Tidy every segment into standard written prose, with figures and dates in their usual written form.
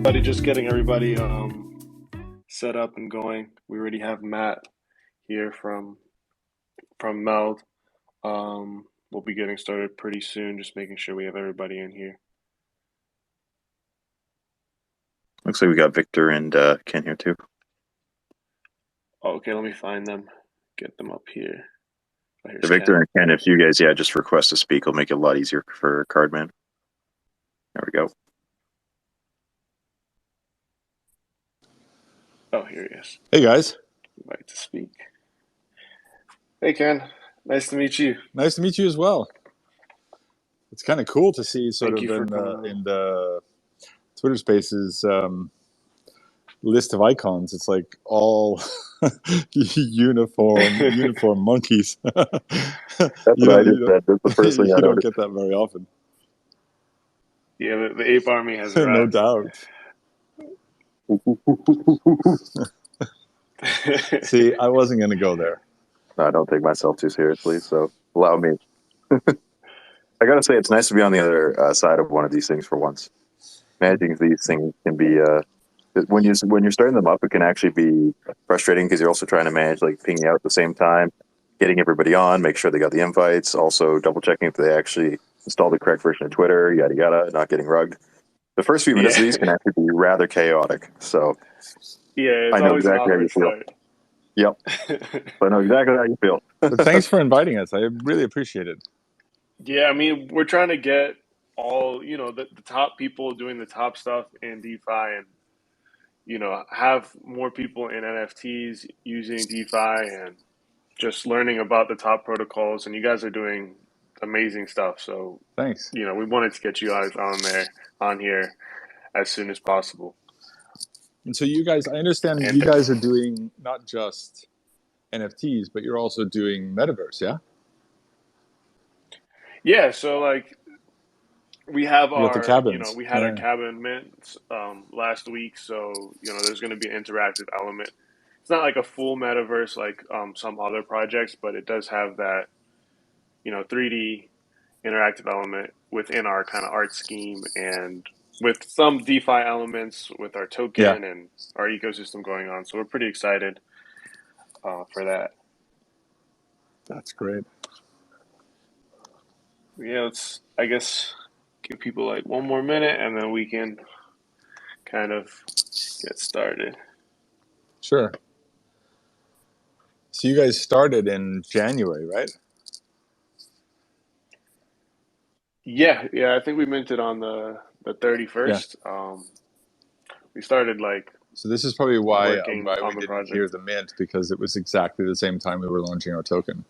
everybody. Just getting everybody set up and going. We already have Matt here from MELD. We'll be getting started pretty soon. Just making sure we have everybody in here. Looks like we got Victor and Ken here too. Oh, okay, let me find them. Get them up here. Oh, here's So Victor Ken. and Ken, if you guys, just request to speak, will make it a lot easier for Cardman. There we go. Oh, here he is. Hey guys. Invite to speak. Hey Ken, nice to meet you. Nice to meet you as well. It's kind of cool to see sort Thank of you for coming in on. the Twitter Spaces list of icons. It's like all uniform monkeys. That's what I just said. That's the first thing I you don't noticed. get that very often. Yeah, the ape army has No arrived. doubt. See, I wasn't going to go there. No, I don't take myself too seriously, so allow me. I gotta say, it's nice to be on the other side of one of these things for once. Managing these things can be when you're starting them up, it can actually be frustrating because you're also trying to manage like pinging out at the same time, getting everybody on, make sure they got the invites, also double checking if they actually installed the correct version of Twitter, yada yada, not getting rugged. The first few minutes of these can actually be rather chaotic. So Yeah, it's I know always an exactly how you awkward feel. start. Yep, I know exactly how you feel. But thanks for inviting us. I really appreciate it. Yeah, I mean, we're trying to get all, the top people doing the top stuff in DeFi and, have more people in NFTs using DeFi and just learning about the top protocols. And you guys are doing amazing stuff. So, Thanks. we wanted to get you guys on here as soon as possible. And so you guys, I understand And you guys are doing not just NFTs, but you're also doing metaverse, yeah? yeah, so like we have You got the cabins. we had our cabin mint last week. So, there's going to be an interactive element. It's not like a full metaverse like some other projects, but it does have that, 3D interactive element within our kind of art scheme and with some DeFi elements with our Yeah. token and our ecosystem going on. So we're pretty excited for that. That's great. Yeah, let's, I guess, give people like one more minute and then we can kind of get started. Sure. So you guys started in January, right? Yeah, I think we minted on the 31st. We started like So this is probably why working we on the didn't hear project. the mint, because it was exactly the same time we were launching our token.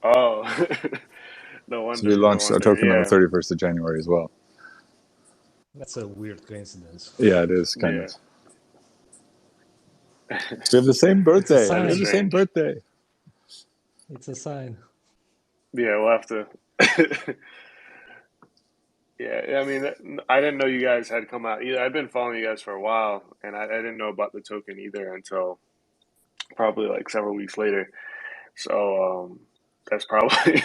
Oh, no So we wonder, no launched our wonder. token on the Yeah, 31st of January as well. That's a weird coincidence. Yeah, it is kind yeah. of. We have the same It's a birthday. That We is have the sign. same strange. birthday. It's a sign. Yeah, we'll have to. Yeah, I mean, I didn't know you guys had come out either. I've been following you guys for a while, and I didn't know about the token either until probably like several weeks later. So that's probably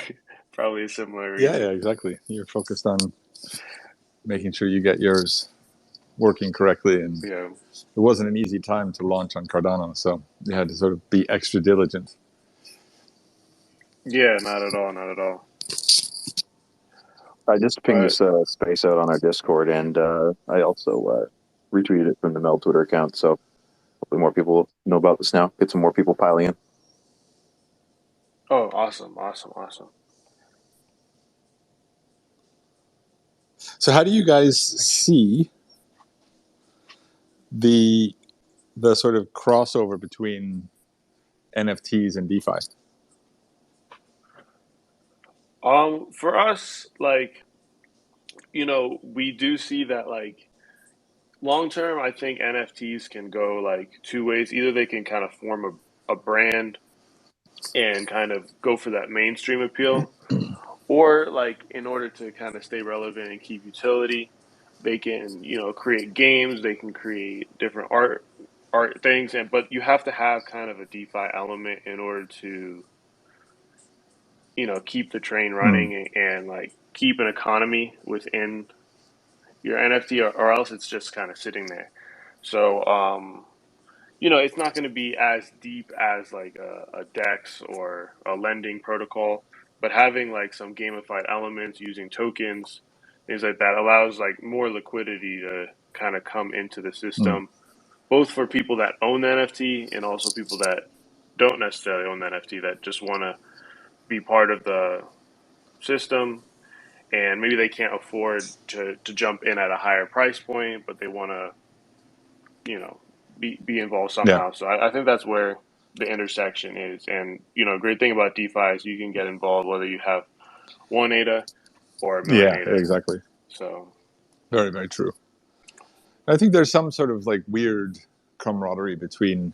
probably a similar Yeah, reason. exactly. You're focused on making sure you get yours working correctly, and Yeah, it wasn't an easy time to launch on Cardano, so you had to sort of be extra diligent. yeah, not at all, not at all. I just pinged But this space out on our Discord, and I also retweeted it from the Mel Twitter account. So hopefully more people know about this now. Get some more people piling in. oh, awesome, awesome, awesome. So how do you guys see the sort of crossover between NFTs and DeFi? For us, like, we do see that like long term, I think NFTs can go like two ways. Either they can kind of form a brand and kind of go for that mainstream appeal, or like in order to kind of stay relevant and keep utility, they can, create games, they can create different art things, but you have to have kind of a DeFi element in order to, keep the train Hmm. running and like keep an economy within your NFT, or else it's just kind of sitting there. So, it's not going to be as deep as like a DEX or a lending protocol, but having like some gamified elements using tokens, things like that allows like more liquidity to kind of come into the Mm. system, both for people that own the NFT and also people that don't necessarily own the NFT that just want to be part of the system, and maybe they can't afford to jump in at a higher price point, but they want to, be involved Yeah, somehow. So I think that's where the intersection is. And, great thing about DeFi is you can get involved whether you have one ADA or a million yeah, ADA. exactly. So, Very, very true. I think there's some sort of like weird camaraderie between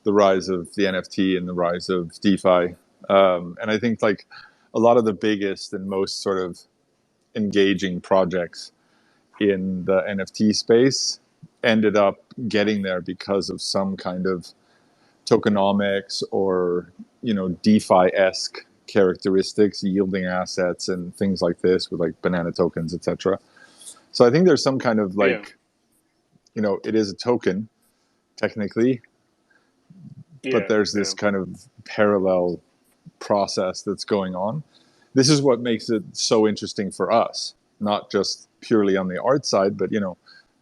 the rise of the NFT and the rise of DeFi. And I think like a lot of the biggest and most sort of engaging projects in the NFT space ended up getting there because of some kind of tokenomics or DeFi-esque characteristics, yielding assets and things like this with like banana tokens, etc. So I think there's some kind of yeah. like it is a token technically, but Yeah. there's this Yeah. kind of parallel process that's going on. This is what makes it so interesting for us, not just purely on the art side, but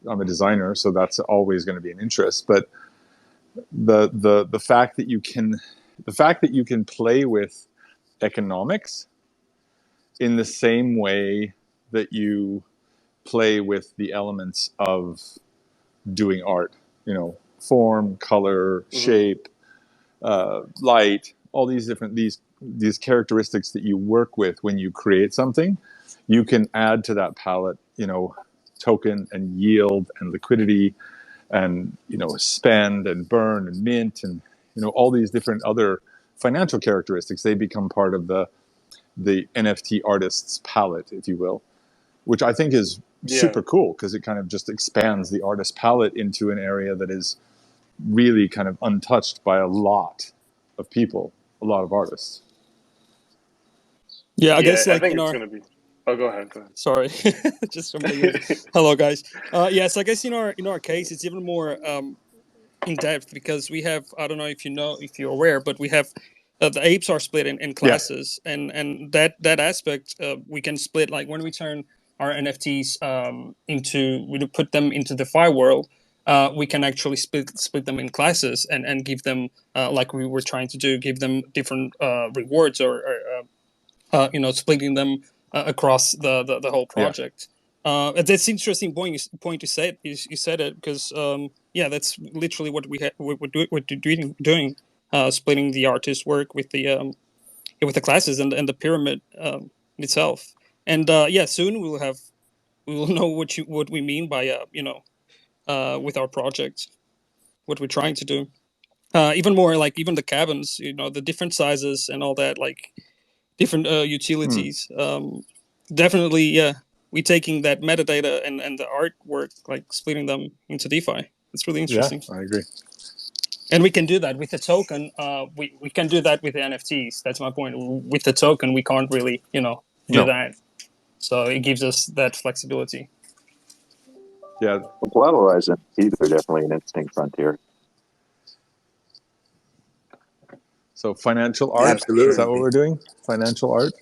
I'm a designer, so that's always going to be an interest. But the fact that you can play with economics in the same way that you play with the elements of doing art, form, color, Hmm. shape, light, all these different these characteristics that you work with when you create something, you can add to that palette, token and yield and liquidity and spend and burn and mint and all these different other financial characteristics. They become part of the NFT artist's palette, if you will, which I think is Yeah. super cool because it kind of just expands the artist palette into an area that is really kind of untouched by a lot of people, a lot of artists. Yeah, I Yeah. guess I like think in it's our going to be. Oh, go ahead. Go sorry, just jumping in. ahead. Hello, guys. Yes, I guess in our case, it's even more in depth because we have, I don't know if you're aware, but we have the apes are split in Yeah, classes, and that aspect we can split like when we turn our NFTs into we do put them into the DeFi world. We can actually split them in classes and give them like we were trying to do, give them different rewards or splitting them across the whole yeah, project. That's interesting point you said. You said it because yeah, that's literally what we're doing, splitting the artist work with the classes and the pyramid itself. And yeah, soon we will know what we mean by with our project, what we're trying to do. Even more like even the cabins, the different sizes and all that, like different mm, utilities. Definitely, yeah. We taking that metadata and the artwork, like splitting them into DeFi. It's really yeah. interesting, I agree. and we can do that with the token. We can do that with the NFTs. That's my point. With the token, we can't really do No, that. So it gives us that flexibility. yeah. Collateralized NFTs are definitely an interesting frontier. So financial art, is that what Absolutely. we're doing? Financial art.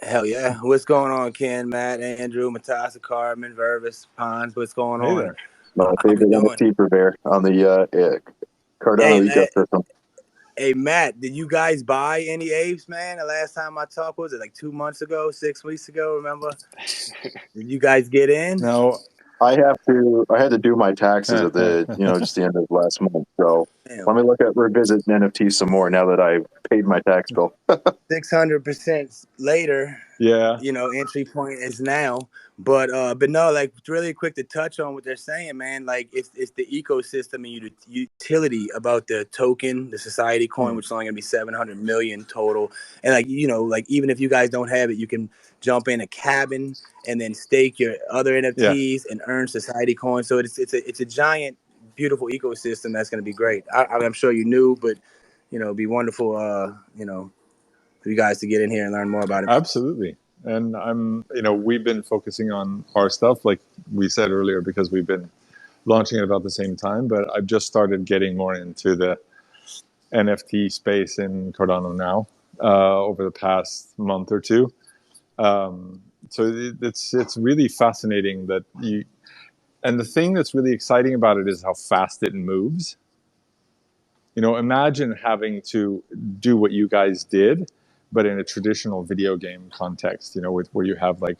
Hell yeah. What's going on, Ken, Matt, Andrew, Matasa, Cardman, Vervis, Pons? What's going Hey on? there. My How we favorite doing? NFT purveyor on the Hey, Cardano ecosystem. hey, Matt, did you guys buy any apes, man? The last time I talked, was it like 2 months ago, 6 weeks ago? Remember? Did you guys get in? Now, I had to do my taxes at just the end of last month. So Damn. let me revisit NFTs some more now that I've paid my tax bill. 600% later, yeah, entry point is now. But no, like really quick to touch on what they're saying, man. Like it's the ecosystem and utility about the token, the society coin, mm, which is only gonna be 700 million total. And like like even if you guys don't have it, you can jump in a cabin and then stake your other yeah, NFTs and earn society coins. So it's a giant, beautiful ecosystem that's gonna be great. I'm sure you knew, but it'd be wonderful. For you guys to get in here and learn more about it. absolutely. And we've been focusing on our stuff, like we said earlier, because we've been launching at about the same time. But I've just started getting more into the NFT space in Cardano now over the past month or two. So it's really fascinating that you. And the thing that's really exciting about it is how fast it moves. Imagine having to do what you guys did, but in a traditional video game context, where you have like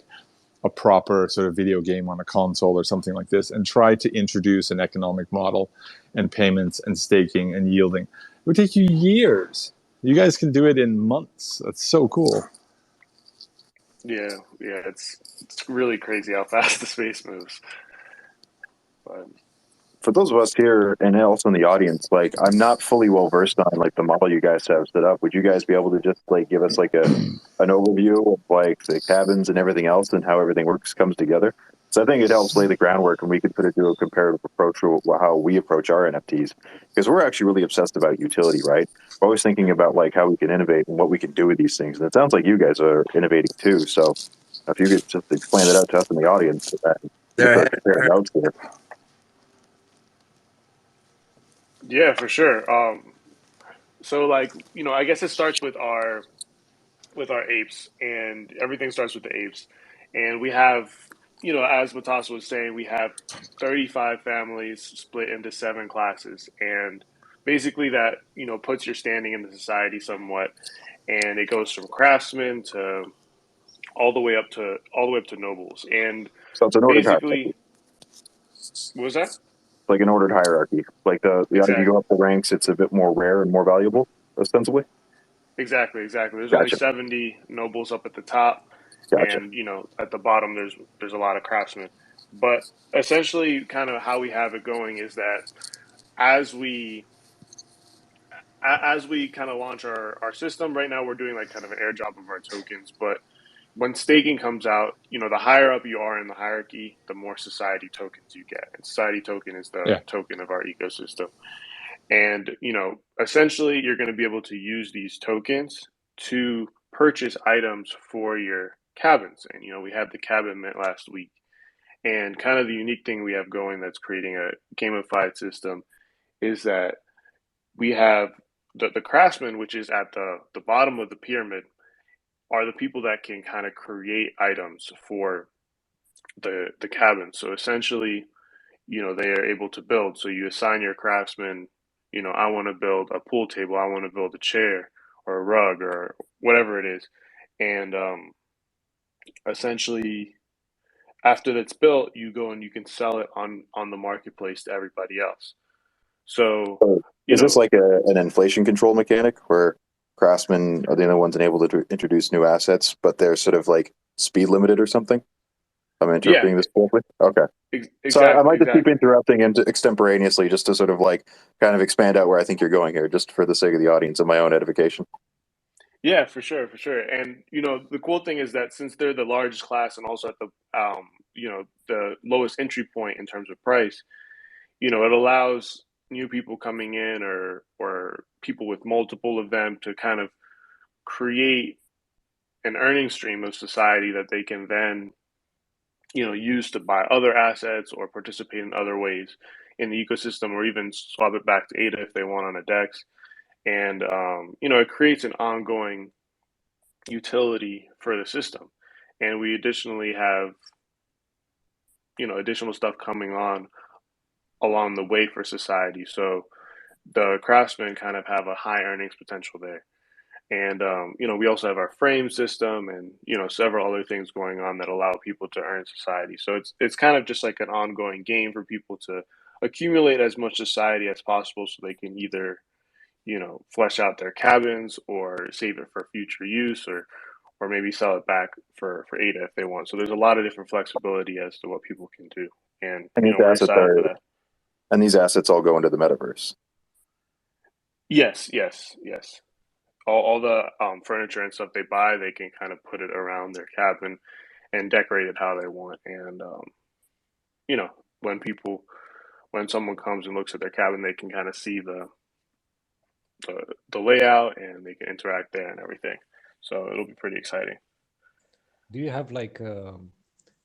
a proper sort of video game on a console or something like this, and try to introduce an economic model and payments and staking and yielding. It would take you years. You guys can do it in months. That's so cool. Yeah, it's really crazy how fast the space moves. But For those of us here and also in the audience, like I'm not fully well versed on like the model you guys have set up. Would you guys be able to just like give us like an overview of like the cabins and everything else and how everything comes together? So I think it helps lay the groundwork, and we can sort of do a comparative approach to how we approach our NFTs, because we're actually really obsessed about utility, right? We're always thinking about like how we can innovate and what we can do with these things, and it sounds like you guys are innovating too. So if you could just explain that out to us in the audience, we can sort of compare notes here. yeah, for sure. So like, I guess it starts with our apes, and everything starts with the apes. And we have, as Matasa was saying, we have 35 families split into 7 classes. And basically that, puts your standing in the society somewhat. And it goes from craftsmen to all the way up to nobles. And So it's an ordered hierarchy. basically, what was that? Like an ordered hierarchy. Like the you go Exactly. up the ranks, it's a bit more rare and more valuable, ostensibly. Exactly. There's only Gotcha. 70 nobles up at the top, Gotcha. and at the bottom there's a lot of craftsmen. But essentially, kind of how we have it going is that as we kind of launch our system right now, we're doing like kind of an airdrop of our tokens. But when staking comes out, the higher up you are in the hierarchy, the more society tokens you get. And society token is the Yeah. token of our ecosystem. And, essentially you're going to be able to use these tokens to purchase items for your cabins. And, we had the cabin mint last week. And kind of the unique thing we have going that's creating a gamified system is that we have the craftsmen, which is at the bottom of the pyramid, are the people that can kind of create items for the cabin. So essentially, they are able to build. So you assign your craftsman, I want to build a pool table, I want to build a chair or a rug or whatever it is. And essentially, after that's built, you go and you can sell it on the marketplace to everybody else. So, So is this like an inflation control mechanic where craftsmen are the only ones able to introduce new assets, but they're sort of like speed limited or something? I'm yeah, interpreting this correctly. Okay. So I exactly, might just keep exactly. interrupting and extemporaneously just to sort of like kind of expand out where I think you're going here, just for the sake of the audience and my own edification. Yeah, for sure, for sure. And the cool thing is that since they're the largest class and also at the lowest entry point in terms of price, it allows new people coming in or people with multiple of them to kind of create an earning stream of society that they can then use to buy other assets or participate in other ways in the ecosystem, or even swap it back to ADA if they want on a DEX. And it creates an ongoing utility for the system. And we additionally have additional stuff coming on along the way for society. So the craftsmen kind of have a high earnings potential there. And we also have our frame system and several other things going on that allow people to earn society. So it's kind of just like an ongoing game for people to accumulate as much society as possible so they can either flesh out their cabins or save it for future use, or maybe sell it back for ADA if they want. So there's a lot of different flexibility as to what people can do, and And these we're assets excited for are, that. and these assets all go into the metaverse. Yes, yes, yes. All the furniture and stuff they buy, they can kind of put it around their cabin and decorate it how they want. And you know, when people, when someone comes and looks at their cabin, they can kind of see the layout and they can interact there and everything. So it'll be pretty exciting. Do you have like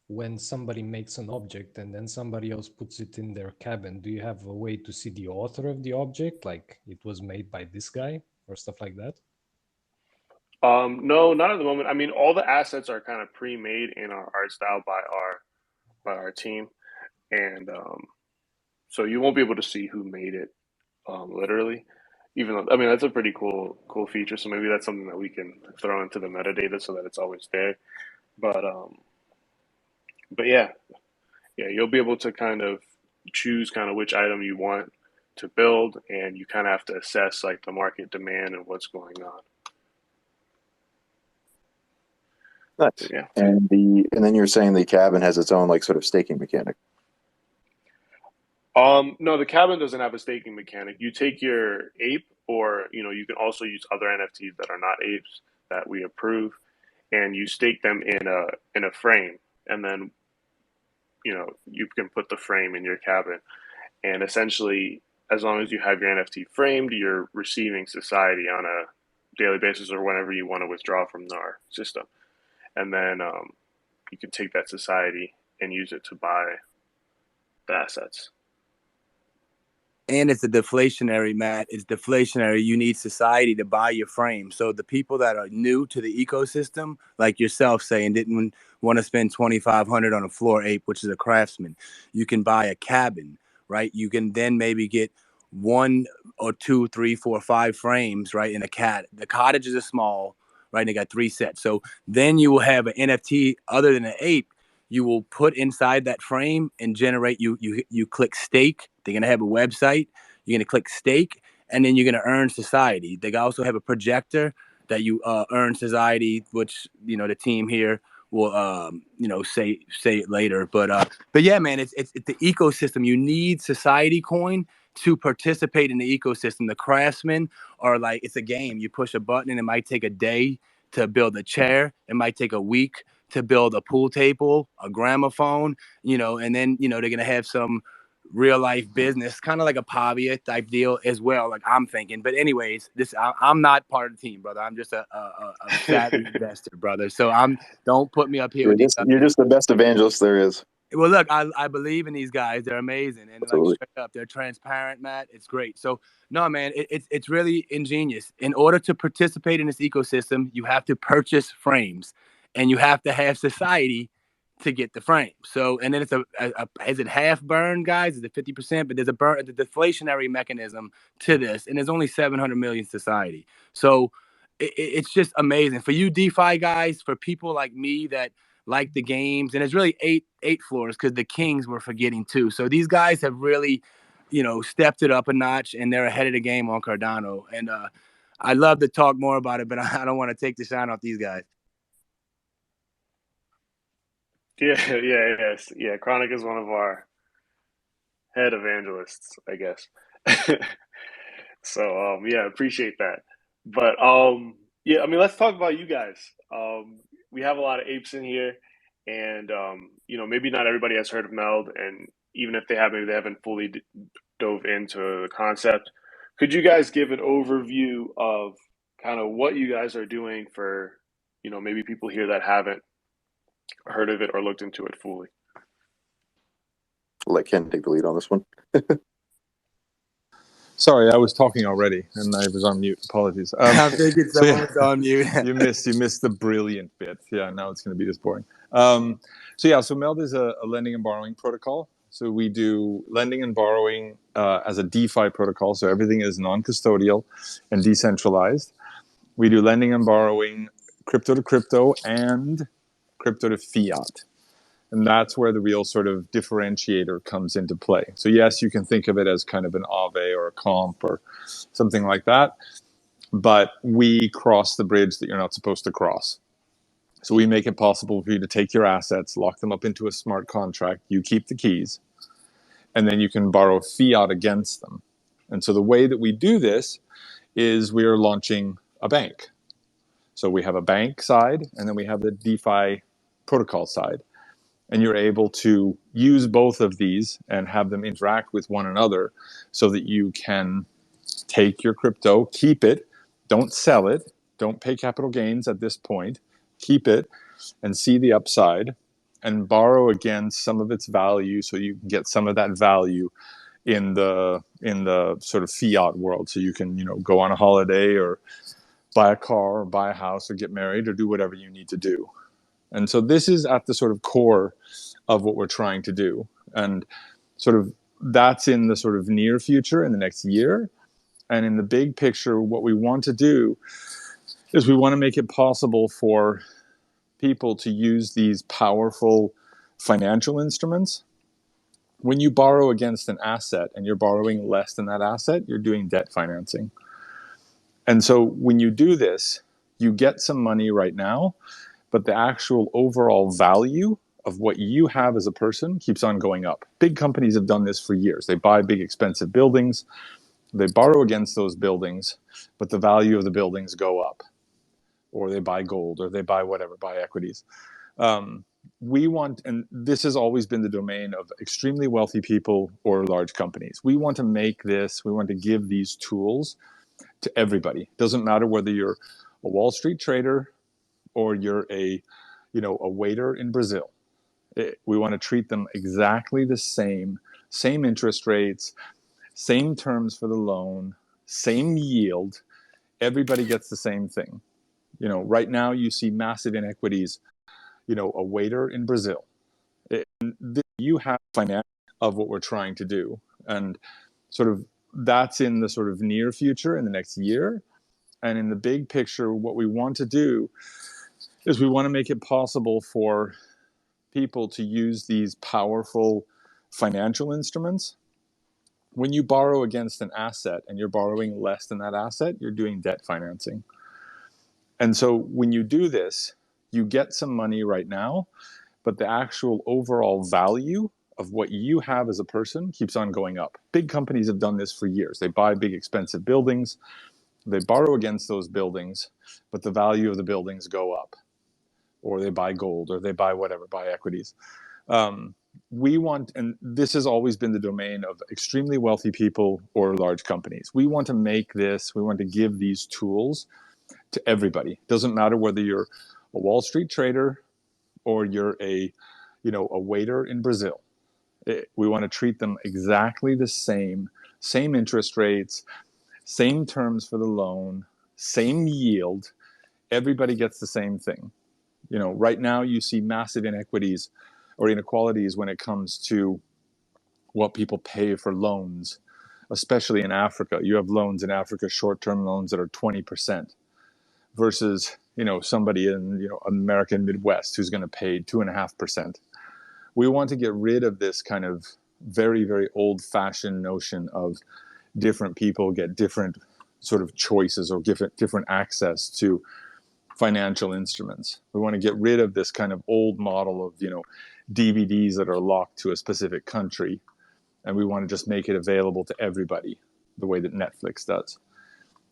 when somebody makes an object and then somebody else puts it in their cabin, do you have a way to see the author of the object, like it was made by this guy or stuff like that? No, not at the moment. I mean, all the assets are kind of pre-made in our art style by our team, and so you won't be able to see who made it, literally. Even though, I mean, that's a pretty cool feature. So maybe that's something that we can throw into the metadata so that it's always there. But but yeah, you'll be able to kind of choose kind of which item you want to build, and you kind of have to assess like the market demand and what's going on. Nice. Yeah. And then you're saying the cabin has its own like sort of staking mechanic. No, the cabin doesn't have a staking mechanic. You take your ape, or you can also use other NFTs that are not apes that we approve, and you stake them in a frame, and then you can put the frame in your cabin, and essentially, as long as you have your NFT framed, you're receiving society on a daily basis or whenever you want to withdraw from our system, and then you can take that society and use it to buy the assets. And it's a deflationary, Matt. It's deflationary. You need society to buy your frame. So the people that are new to the ecosystem, like yourself, saying didn't want to spend $2,500 on a floor ape, which is a craftsman, you can buy a cabin, right? You can then maybe get 1 or 2, 3, 4, 5 frames, right? In a cat. The cottages are small, right? And they got 3 sets. So then you will have an NFT other than an ape. You will put inside that frame and generate. You click stake. They're gonna have a website. You're gonna click stake, and then you're gonna earn society. They also have a projector that you earn society, which the team here will say it later. But yeah, man, it's the ecosystem. You need society coin to participate in the ecosystem. The craftsmen are like, it's a game. You push a button and it might take a day to build a chair. It might take a week to build a pool table, a gramophone, and then, they're going to have some real life business, kind of like a Pavia type deal as well. Like I'm thinking, but anyways, I'm not part of the team, brother. I'm just a savvy investor, brother. So don't put me up here with these. You're just the best evangelist there is. Well, look, I believe in these guys. They're amazing, and Absolutely. like straight up, they're transparent, Matt. It's great. So no, man, it's really ingenious. In order to participate in this ecosystem, you have to purchase frames, and you have to have society to get the frame. So, and then it's is it half burn, guys? Is it 50%? But there's the deflationary mechanism to this, and there's only 700 million society. So it's just amazing for you DeFi guys, for people like me that like the games, and it's really eight floors because the Kings were forgetting too. So these guys have really, stepped it up a notch, and they're ahead of the game on Cardano. And I'd love to talk more about it, but I don't want to take the shine off these guys. Yeah. Chronic is one of our head evangelists, I guess. So yeah, appreciate that. But yeah, I mean, let's talk about you guys. We have a lot of apes in here, and maybe not everybody has heard of MELD, and even if they have, maybe they haven't fully dove into the concept. Could you guys give an overview of kind of what you guys are doing for maybe people here that haven't heard of it or looked into it fully? I'll let Ken take the lead on this one. Sorry, I was talking already, and I was on mute. Apologies. I figured someone was on mute. you missed the brilliant bit. Yeah, now it's going to be this boring. So MELD is a lending and borrowing protocol. So we do lending and borrowing as a DeFi protocol. So everything is non-custodial and decentralized. We do lending and borrowing crypto to crypto and crypto to fiat. And that's where the real sort of differentiator comes into play. So yes, you can think of it as kind of an Aave or a comp or something like that. But we cross the bridge that you're not supposed to cross. So we make it possible for you to take your assets, lock them up into a smart contract. You keep the keys, and then you can borrow fiat against them. And so the way that we do this is we are launching a bank. So we have a bank side, and then we have the DeFi protocol side. And you're able to use both of these and have them interact with one another so that you can take your crypto, keep it, don't sell it, don't pay capital gains at this point, keep it, and see the upside and borrow against some of its value so you can get some of that value in the sort of fiat world, so you can, you know, go on a holiday or buy a car or buy a house or get married or do whatever you need to do. And so this is at the sort of core of what we're trying to do. And sort of that's in the sort of near future, in the next year. And in the big picture, what we want to do is we want to make it possible for people to use these powerful financial instruments. When you borrow against an asset and you're borrowing less than that asset, you're doing debt financing. And so when you do this, you get some money right now, but the actual overall value of what you have as a person keeps on going up. Big companies have done this for years. They buy big, expensive buildings, they borrow against those buildings, but the value of the buildings go up. Or they buy gold, or they buy whatever, buy equities. We want, and this has always been the domain of extremely wealthy people or large companies. We want to make this, we want to give these tools to everybody. Doesn't matter whether you're a Wall Street trader or you're a waiter in Brazil. We want to treat them exactly the same interest rates, same terms for the loan, same yield. Everybody gets the same thing. You know, right now you see massive inequities. You know, a waiter in Brazil. You have finance of what we're trying to do. And sort of that's in the sort of near future, in the next year. And in the big picture, what we want to do is we want to make it possible for people to use these powerful financial instruments. When you borrow against an asset and you're borrowing less than that asset, you're doing debt financing. And so when you do this, you get some money right now, but the actual overall value of what you have as a person keeps on going up. Big companies have done this for years. They buy big, expensive buildings, they borrow against those buildings, but the value of the buildings go up. Or they buy gold, or they buy whatever, buy equities. We want, and this has always been the domain of extremely wealthy people or large companies. We want to make this, we want to give these tools to everybody. Doesn't matter whether you're a Wall Street trader or you're a waiter in Brazil. We want to treat them exactly the same interest rates, same terms for the loan, same yield. Everybody gets the same thing. You know, right now you see massive inequities or inequalities when it comes to what people pay for loans, especially in Africa. You have loans in Africa, short-term loans that are 20%. Versus, you know, somebody in, you know, American Midwest who's going to pay 2.5%. We want to get rid of this kind of very, very old-fashioned notion of different people get different sort of choices or different access to financial instruments. We want to get rid of this kind of old model of, you know, DVDs that are locked to a specific country, and we want to just make it available to everybody the way that Netflix does.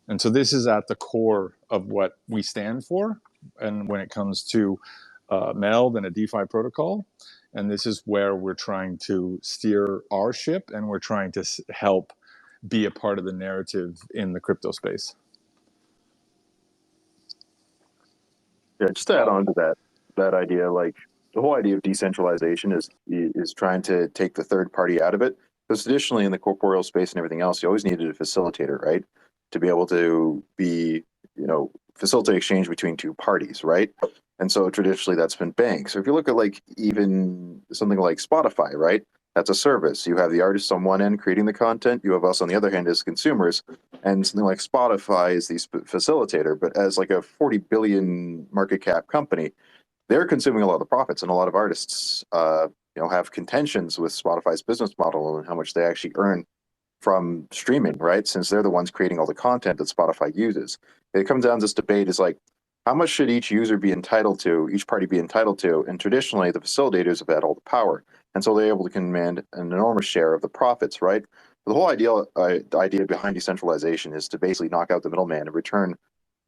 And so this is at the core of what we stand for, and when it comes to MELD and a DeFi protocol. And this is where we're trying to steer our ship, and we're trying to help be a part of the narrative in the crypto space. Yeah, just to add on to that idea, like the whole idea of decentralization is trying to take the third party out of it. Because traditionally in the corporeal space and everything else, you always needed a facilitator, right? To be able to be, you know, facilitate exchange between two parties, right? And so traditionally that's been banks. So if you look at like even something like Spotify, right? That's a service. You have the artists on one end creating the content. You have us on the other hand as consumers. And something like Spotify is the facilitator. But as like a 40 billion market cap company, they're consuming a lot of the profits. And a lot of artists, have contentions with Spotify's business model and how much they actually earn from streaming, right? Since they're the ones creating all the content that Spotify uses. It comes down to this debate is like, how much should each user be entitled to, each party be entitled to? And traditionally, the facilitators have had all the power. And so they're able to command an enormous share of the profits, right? The whole idea behind decentralization is to basically knock out the middleman and return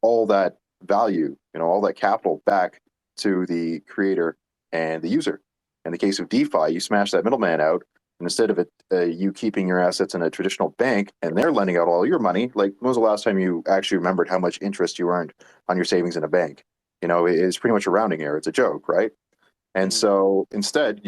all that value, all that capital back to the creator and the user. In the case of DeFi, you smash that middleman out, and instead of you keeping your assets in a traditional bank and they're lending out all your money, like when was the last time you actually remembered how much interest you earned on your savings in a bank? It's pretty much a rounding error. It's a joke, right? And so instead,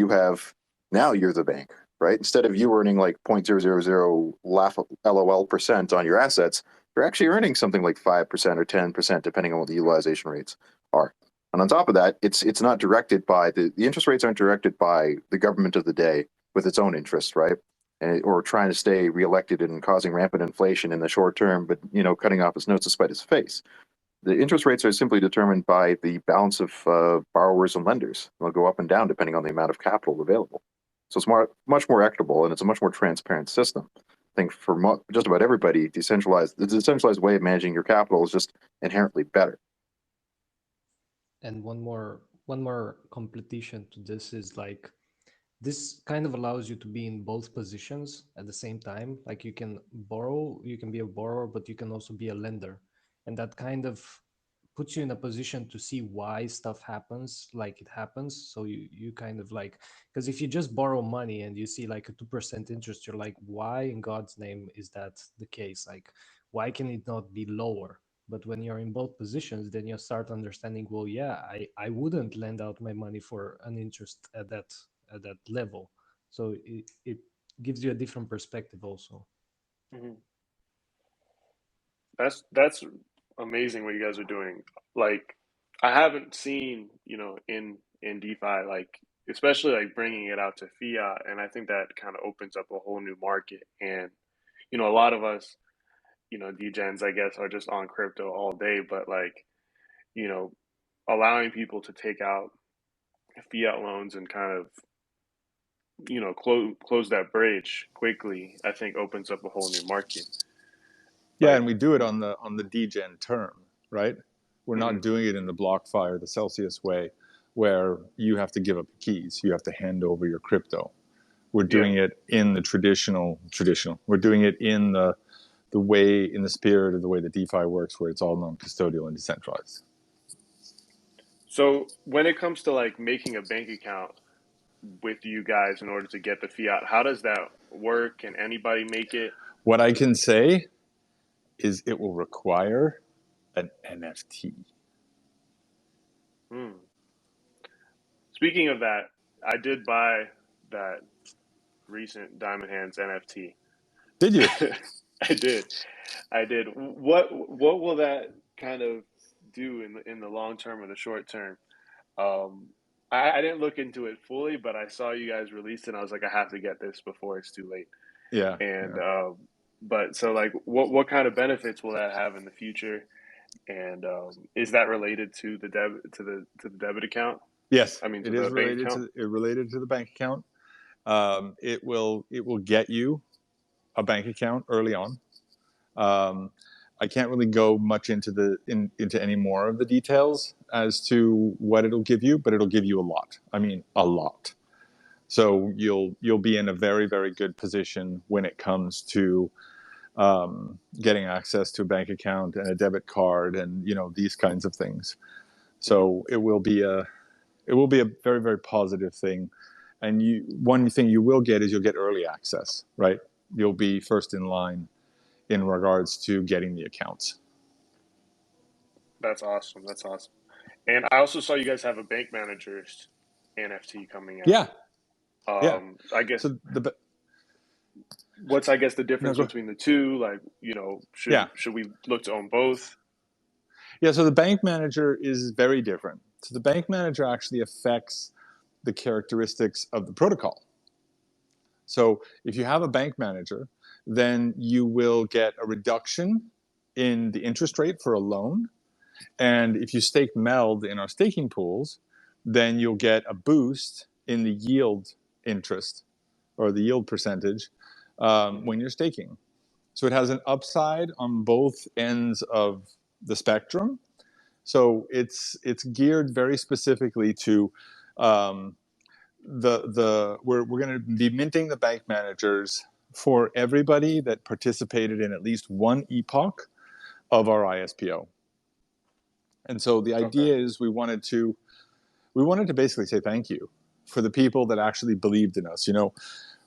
now you're the bank, right? Instead of you earning like 0.000 laugh LOL percent on your assets, you're actually earning something like 5% or 10%, depending on what the utilization rates are. And on top of that, it's not directed by the interest rates aren't directed by the government of the day with its own interest, right? Or trying to stay reelected and causing rampant inflation in the short term, but cutting off its nose to spite its face. The interest rates are simply determined by the balance of borrowers and lenders. They'll go up and down depending on the amount of capital available. So it's much more equitable, and it's a much more transparent system. I think for just about everybody, the decentralized way of managing your capital is just inherently better. And one more completion to this is like, this kind of allows you to be in both positions at the same time. Like you can be a borrower, but you can also be a lender. And that kind of puts you in a position to see why stuff happens like it happens. So you kind of like, because if you just borrow money and you see like a 2% interest, you're like, why in God's name is that the case? Like, why can it not be lower? But when you're in both positions, then you start understanding, well, yeah, I wouldn't lend out my money for an interest at that level. So it gives you a different perspective also. That's amazing what you guys are doing. Like, I haven't seen, in DeFi, like, especially like bringing it out to fiat, and I think that kind of opens up a whole new market. And a lot of us, degens, I guess, are just on crypto all day, but like, allowing people to take out fiat loans and kind of close that bridge quickly, I think opens up a whole new market. Yeah, and we do it on the degen term, right? We're not doing it in the BlockFi or the Celsius way, where you have to give up keys, you have to hand over your crypto. We're doing it in the traditional. We're doing it in the way, in the spirit of the way that DeFi works, where it's all non-custodial and decentralized. So when it comes to like making a bank account with you guys in order to get the fiat, how does that work? Can anybody make it? What I can say is it will require an NFT. Speaking of that, I did buy that recent Diamond Hands NFT. Did you? I did. What will that kind of do in the long term or the short term? I didn't look into it fully, but I saw you guys release it, and I was like, I have to get this before it's too late. Yeah. And but so like, what kind of benefits will that have in the future? And is that related to the debit account? Yes, I mean, it is related to the bank account. It will get you a bank account early on. I can't really go much into any more of the details as to what it'll give you, but it'll give you a lot. I mean, a lot. So you'll be in a very, very good position when it comes to getting access to a bank account and a debit card and these kinds of things. So it will be a very, very positive thing. And one thing you will get is you'll get early access, right? You'll be first in line in regards to getting the accounts. That's awesome. And I also saw you guys have a bank manager's NFT coming out. Yeah. I guess so what's the difference between the two? Like, should we look to own both? Yeah, so the bank manager is very different. So the bank manager actually affects the characteristics of the protocol. So if you have a bank manager, then you will get a reduction in the interest rate for a loan. And if you stake MELD in our staking pools, then you'll get a boost in the yield interest or the yield percentage when you're staking. So it has an upside on both ends of the spectrum. So it's geared very specifically to we're going to be minting the bank managers for everybody that participated in at least one epoch of our ISPO. And so the idea is we wanted to basically say thank you for the people that actually believed in us.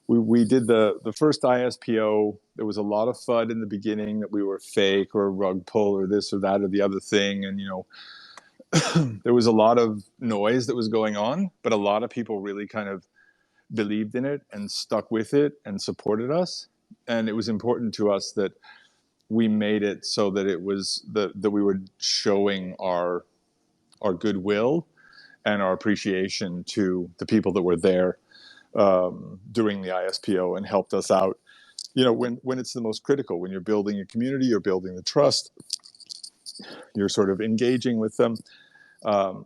We did the first ISPO. There was a lot of FUD in the beginning that we were fake or a rug pull or this or that or the other thing. And, there was a lot of noise that was going on, but a lot of people really kind of believed in it and stuck with it and supported us. And it was important to us that we made it so that it was that we were showing our goodwill and our appreciation to the people that were there during the ISPO and helped us out. You know, when it's the most critical, when you're building a community, you're building the trust, you're sort of engaging with them.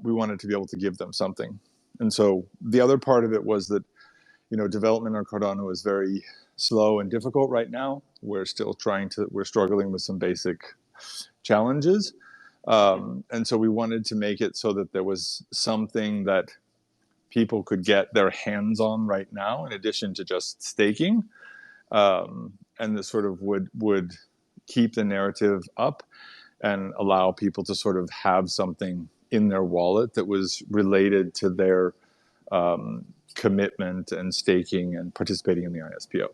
We wanted to be able to give them something. And so the other part of it was that, you know, development on Cardano is very slow and difficult right now. We're still we're struggling with some basic challenges. And so we wanted to make it so that there was something that people could get their hands on right now, in addition to just staking. And this sort of would keep the narrative up and allow people to sort of have something in their wallet that was related to their commitment and staking and participating in the ISPO.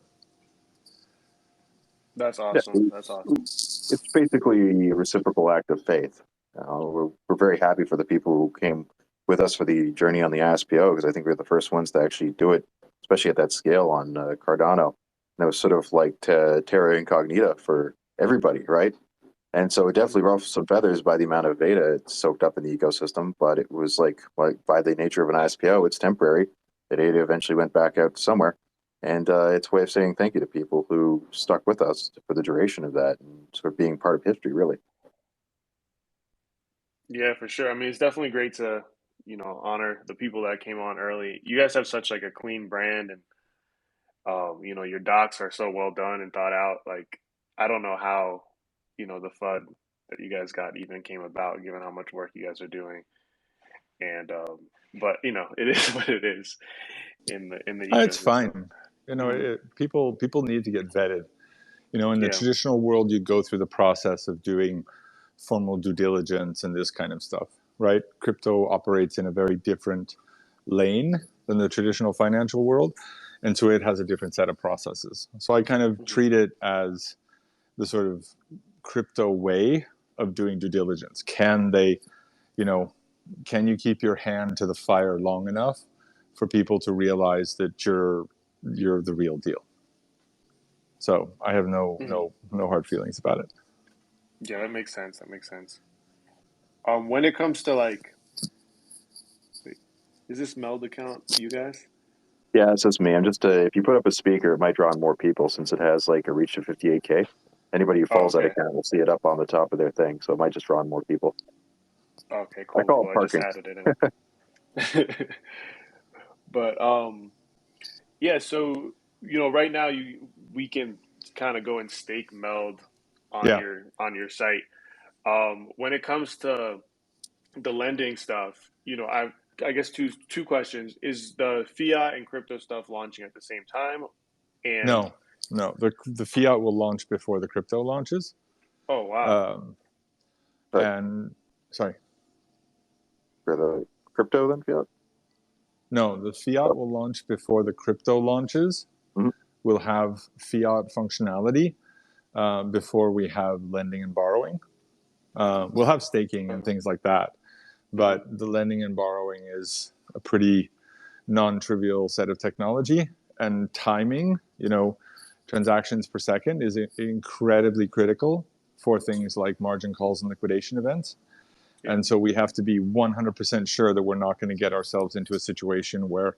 That's Yeah, awesome. That's awesome. it's basically a reciprocal act of faith. We're very happy for the people who came with us for the journey on the ISPO, because I think we're the first ones to actually do it, especially at that scale on Cardano. And it was sort of like terra incognita for everybody, right? And so it definitely ruffled some feathers by the amount of data it soaked up in the ecosystem. But it was like by the nature of an ISPO, it's temporary. The data eventually went back out somewhere. And it's a way of saying thank you to people who stuck with us for the duration of that and sort of being part of history, really. Yeah, for sure. I mean, it's definitely great to, you know, honor the people that came on early. You guys have such like a clean brand, and you know, your docs are so well done and thought out. Like, I don't know how, you know, the FUD that you guys got even came about, given how much work you guys are doing. And but you know, it is what it is in the It's ecosystem. fine. You know, Mhm. people need to get vetted. You know, in the Yeah. traditional world, you go through the process of doing formal due diligence and this kind of stuff, right? Crypto operates in a very different lane than the traditional financial world. And so it has a different set of processes. So I kind of Mhm. treat it as the sort of crypto way of doing due diligence. Can they, you know, can you keep your hand to the fire long enough for people to realize that you're the real deal? So I have Mhm. no hard feelings about it. Yeah, that makes sense. That makes sense. When it comes to like, wait, is this MELD account you guys? Yeah, it's just me. I'm just if you put up a speaker, it might draw in more people since it has like a reach of 58K. Anybody who Oh, follows that okay. account will see it up on the top of their thing, so it might just draw in more people. Okay, I cool, call cool. it I just parking. added it in. But yeah, so you know, right now we can kind of go and stake MELD Yeah. on your site. When it comes to the lending stuff, you know, I guess two questions. Is the fiat and crypto stuff launching at the same time? And No, no. The fiat will launch before the crypto launches. oh wow. Um, But and sorry, for the crypto, then fiat. no, the fiat will launch before the crypto launches. Mhm. We'll have fiat functionality before we have lending and borrowing. We'll have staking and things like that, Mhm. but the lending and borrowing is a pretty non-trivial set of technology, and timing, you know, transactions per second is incredibly critical for things like margin calls and liquidation events. Yeah. And so we have to be 100% sure that we're not going to get ourselves into a situation where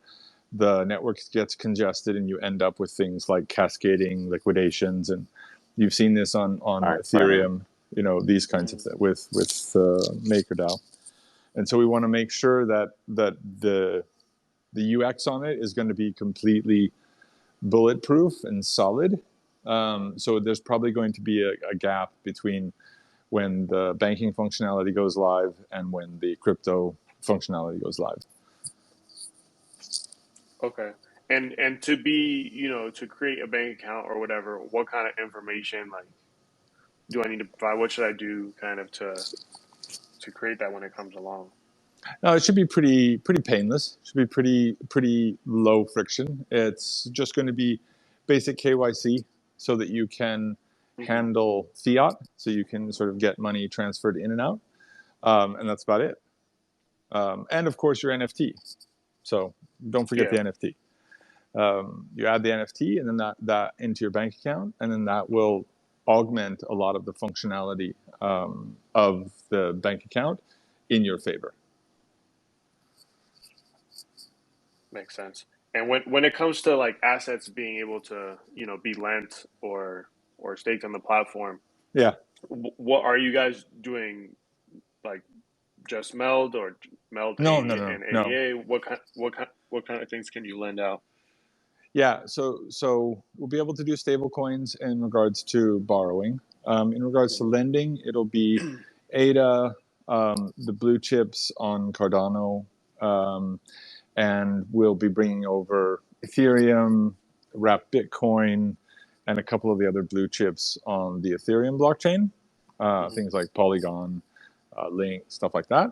the network gets congested and you end up with things like cascading liquidations. And you've seen this on All right. Ethereum, you know, these kinds of Mhm. things with MakerDAO. And so we want to make sure that the UX on it is going to be completely bulletproof and solid. So there's probably going to be a gap between when the banking functionality goes live and when the crypto functionality goes live. Okay. And to be, you know, to create a bank account or whatever, what kind of information like do I need to provide? What should I do kind of to create that when it comes along? Now it should be pretty painless. It should be pretty low friction. It's just going to be basic KYC so that you can Hmm. handle fiat, so you can sort of get money transferred in and out, and that's about it. and of course your NFT. So don't forget the NFT. You add the NFT and then that into your bank account, and then that will augment a lot of the functionality of the bank account in your favor. Makes sense. And when it comes to like assets being able to, you know, be lent or staked on the platform, Yeah. what are you guys doing? Like just MELD or MELD No. and ADA? What kind of things can you lend out? Yeah, so we'll be able to do stable coins in regards to borrowing. In regards to lending, it'll be ADA, the blue chips on Cardano, and we'll be bringing over Ethereum, Wrapped Bitcoin, and a couple of the other blue chips on the Ethereum blockchain, things like Polygon, Link, stuff like that.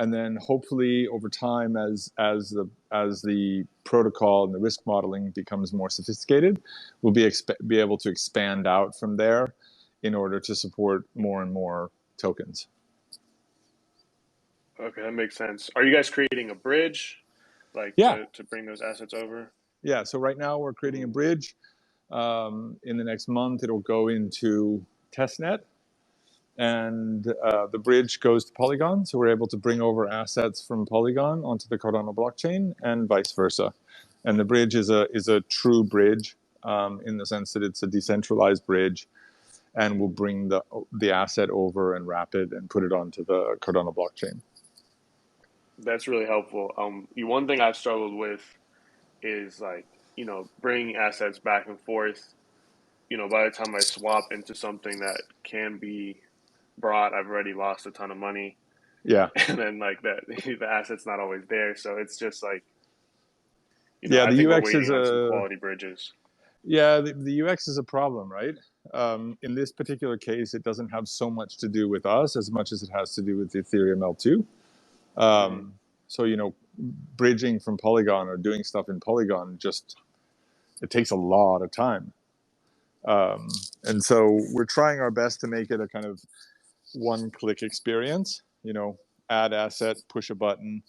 And then hopefully over time, as the protocol and the risk modeling becomes more sophisticated, we'll be able to expand out from there in order to support more and more tokens. Okay, that makes sense. Are you guys creating a bridge, like to bring those assets over? Yeah. So right now we're creating a bridge. In the next month, it'll go into testnet. And the bridge goes to Polygon, so we're able to bring over assets from Polygon onto the Cardano blockchain, and vice versa. And the bridge is a true bridge in the sense that it's a decentralized bridge, and we'll bring the asset over and wrap it and put it onto the Cardano blockchain. That's really helpful. One thing I've struggled with is like, you know, bringing assets back and forth. You know, by the time I swap into something that can be brought, I've already lost a ton of money. Yeah. And then like that, the asset's not always there. So it's just like, you know, I the think UX we're waiting on some quality bridges. Yeah, the UX is a problem, right? In this particular case, it doesn't have so much to do with us as much as it has to do with the Ethereum L2. So, you know, bridging from Polygon or doing stuff in Polygon, it takes a lot of time. And so we're trying our best to make it a kind of one-click experience, you know, add asset, push a button,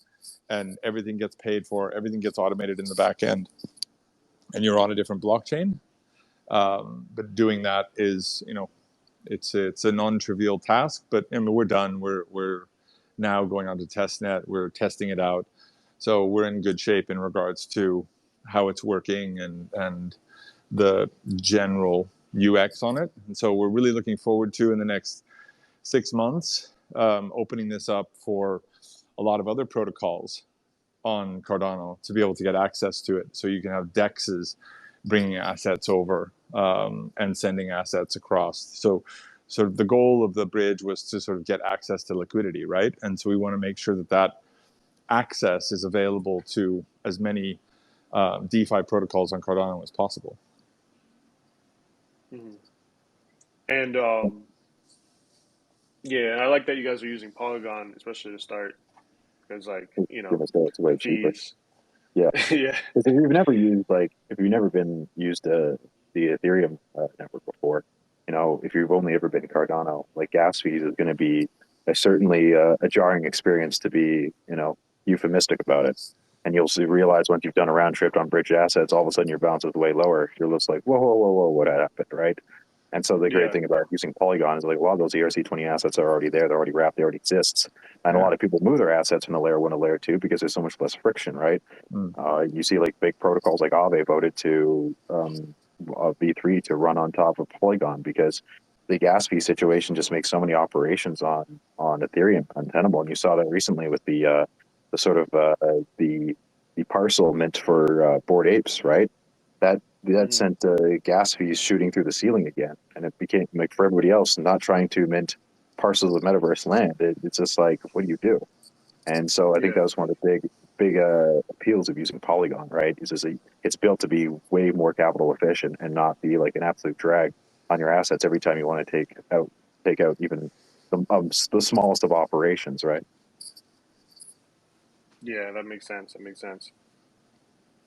and everything gets paid for, everything gets automated in the back end, and you're on a different blockchain. But doing that is, you know, it's a non-trivial task, but I mean, we're done. We're now going on to testnet. We're testing it out. So we're in good shape in regards to how it's working and the general UX on it. And so we're really looking forward to, in the next 6 months, opening this up for a lot of other protocols on Cardano to be able to get access to it. So you can have DEXs bringing assets over and sending assets across. So sort of the goal of the bridge was to sort of get access to liquidity, right? And so we want to make sure that access is available to as many DeFi protocols on Cardano as possible. And yeah, I like that you guys are using Polygon, especially to start, because like, you know, it's way cheaper. Yeah. Yeah. Because if you've never been used the Ethereum network before, you know, if you've only ever been Cardano, like gas fees is going to be certainly a jarring experience, to be, you know, euphemistic about it. And you'll realize once you've done a round trip on bridge assets, all of a sudden your balance is way lower. You're just like, whoa, what happened, right? And so the great thing about using Polygon is like, a lot of those ERC20 assets are already there. They're already wrapped. They already exist. And a lot of people move their assets from the layer 1 to layer 2 because there's so much less friction, right? You see like big protocols like Aave voted to V3 to run on top of Polygon because the gas fee situation just makes so many operations on Ethereum untenable. And you saw that recently with the sort of the parcel mint for Bored Apes, right? That sent gas fees shooting through the ceiling again, and it became like, for everybody else not trying to mint parcels of metaverse land, it's just like, what do you do? And so I think that was one of the big appeals of using Polygon, right? It's built to be way more capital efficient and not be like an absolute drag on your assets every time you want to take out even the smallest of operations, right? Yeah, that makes sense.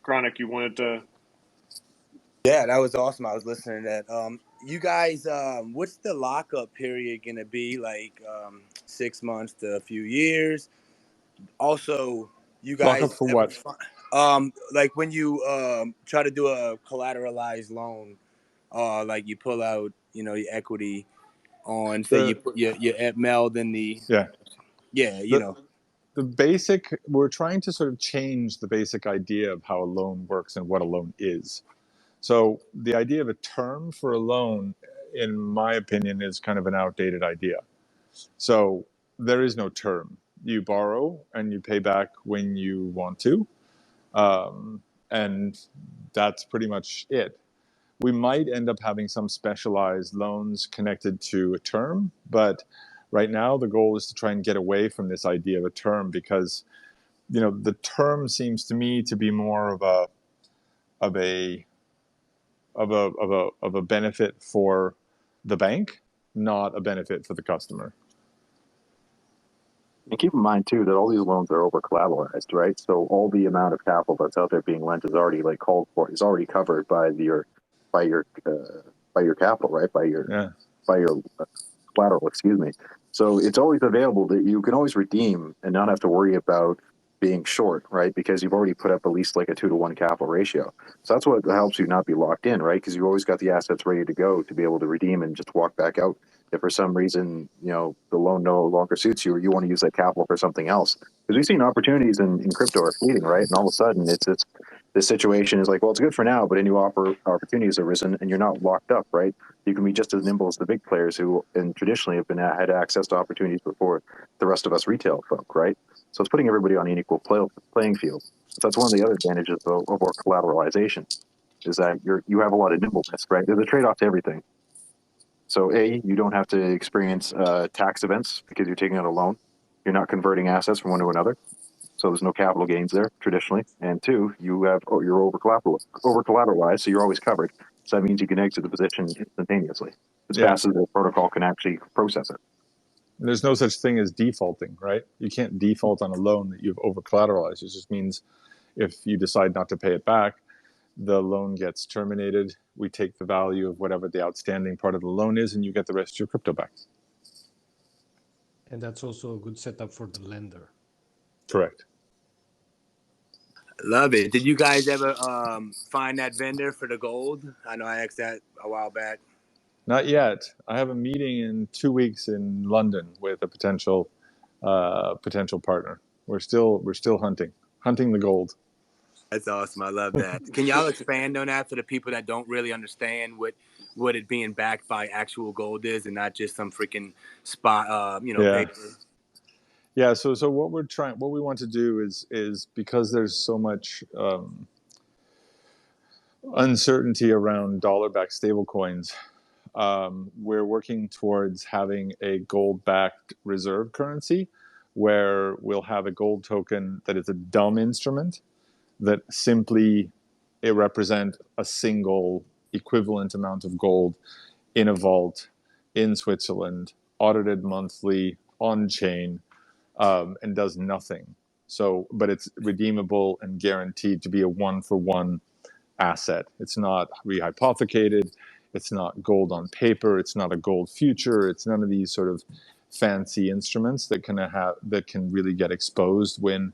Chronic, you wanted to Yeah, that was awesome. I was listening to that. You guys, what's the lockup period gonna be? Like 6 months to a few years? Also, you Lock up guys for ever what? like when you try to do a collateralized loan, like you pull out, your equity on, say you The put your MELD in the, yeah. yeah, The basic, we're trying to sort of change the basic idea of how a loan works and what a loan is. So the idea of a term for a loan, in my opinion, is kind of an outdated idea. So there is no term. You borrow and you pay back when you want to, and that's pretty much it. We might end up having some specialized loans connected to a term, but right now the goal is to try and get away from this idea of a term, because the term seems to me to be more of a benefit for the bank, not a benefit for the customer. And keep in mind too that all these loans are over collateralized, right? So all the amount of capital that's out there being lent is already like called for, is already covered by your by your capital, right? By your collateral, excuse me. So it's always available that you can always redeem and not have to worry about being short, right? Because you've already put up at least like a 2-to-1 capital ratio. So that's what helps you not be locked in, right? Because you've always got the assets ready to go to be able to redeem and just walk back out. If for some reason, the loan no longer suits you, or you want to use that capital for something else. Because we've seen opportunities in crypto are fleeting, right? And all of a sudden it's this situation is like, well, it's good for now, but a new opportunities have arisen and you're not locked up, right? You can be just as nimble as the big players who and traditionally have had access to opportunities before the rest of us retail folk, right? So it's putting everybody on an equal playing field. So that's one of the other advantages of our collateralization, is that you have a lot of nimbleness, right? There's a trade-off to everything. So you don't have to experience tax events because you're taking out a loan. You're not converting assets from one to another. So there's no capital gains there traditionally. And two, you're over collateralized, so you're always covered. So that means you can exit the position instantaneously as fast as the protocol can actually process it. There's no such thing as defaulting, right? You can't default on a loan that you've over collateralized. It just means if you decide not to pay it back, the loan gets terminated. We take the value of whatever the outstanding part of the loan is, and you get the rest of your crypto back. And that's also a good setup for the lender. Correct. Love it. Did you guys ever find that vendor for the gold? I know I asked that a while back. Not yet. I have a meeting in 2 weeks in London with a potential partner. We're still hunting the gold. That's awesome. I love that. Can y'all expand on that for the people that don't really understand what it being backed by actual gold is, and not just some freaking spot, paper? Yeah. So what we want to do is because there's so much uncertainty around dollar-backed stablecoins, we're working towards having a gold-backed reserve currency, where we'll have a gold token that is a dumb instrument that simply represent a single equivalent amount of gold in a vault in Switzerland, audited monthly on chain, and does nothing. So, but it's redeemable and guaranteed to be a one-for-one asset. It's not rehypothecated. It's not gold on paper. It's not a gold future. It's none of these sort of fancy instruments that can really get exposed when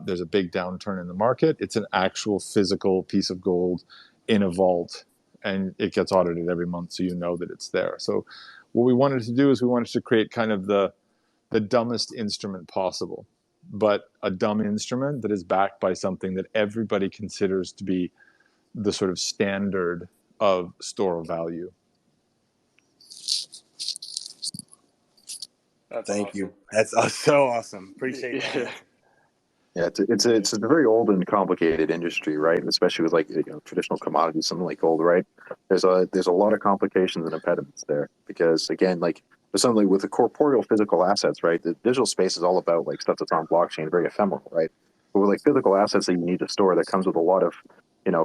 there's a big downturn in the market. It's an actual physical piece of gold in a vault, and it gets audited every month, so you know that it's there. So what we wanted to do is we wanted to create kind of the dumbest instrument possible, but a dumb instrument that is backed by something that everybody considers to be the sort of standard of store of value. Thank you. That's so awesome. Appreciate that. Yeah, it's a very old and complicated industry, right? Especially with like traditional commodities, something like gold, right? There's a lot of complications and impediments there because again, like with something with the corporeal physical assets, right? The digital space is all about like stuff that's on blockchain, very ephemeral, right? But with like physical assets that you need to store, that comes with a lot of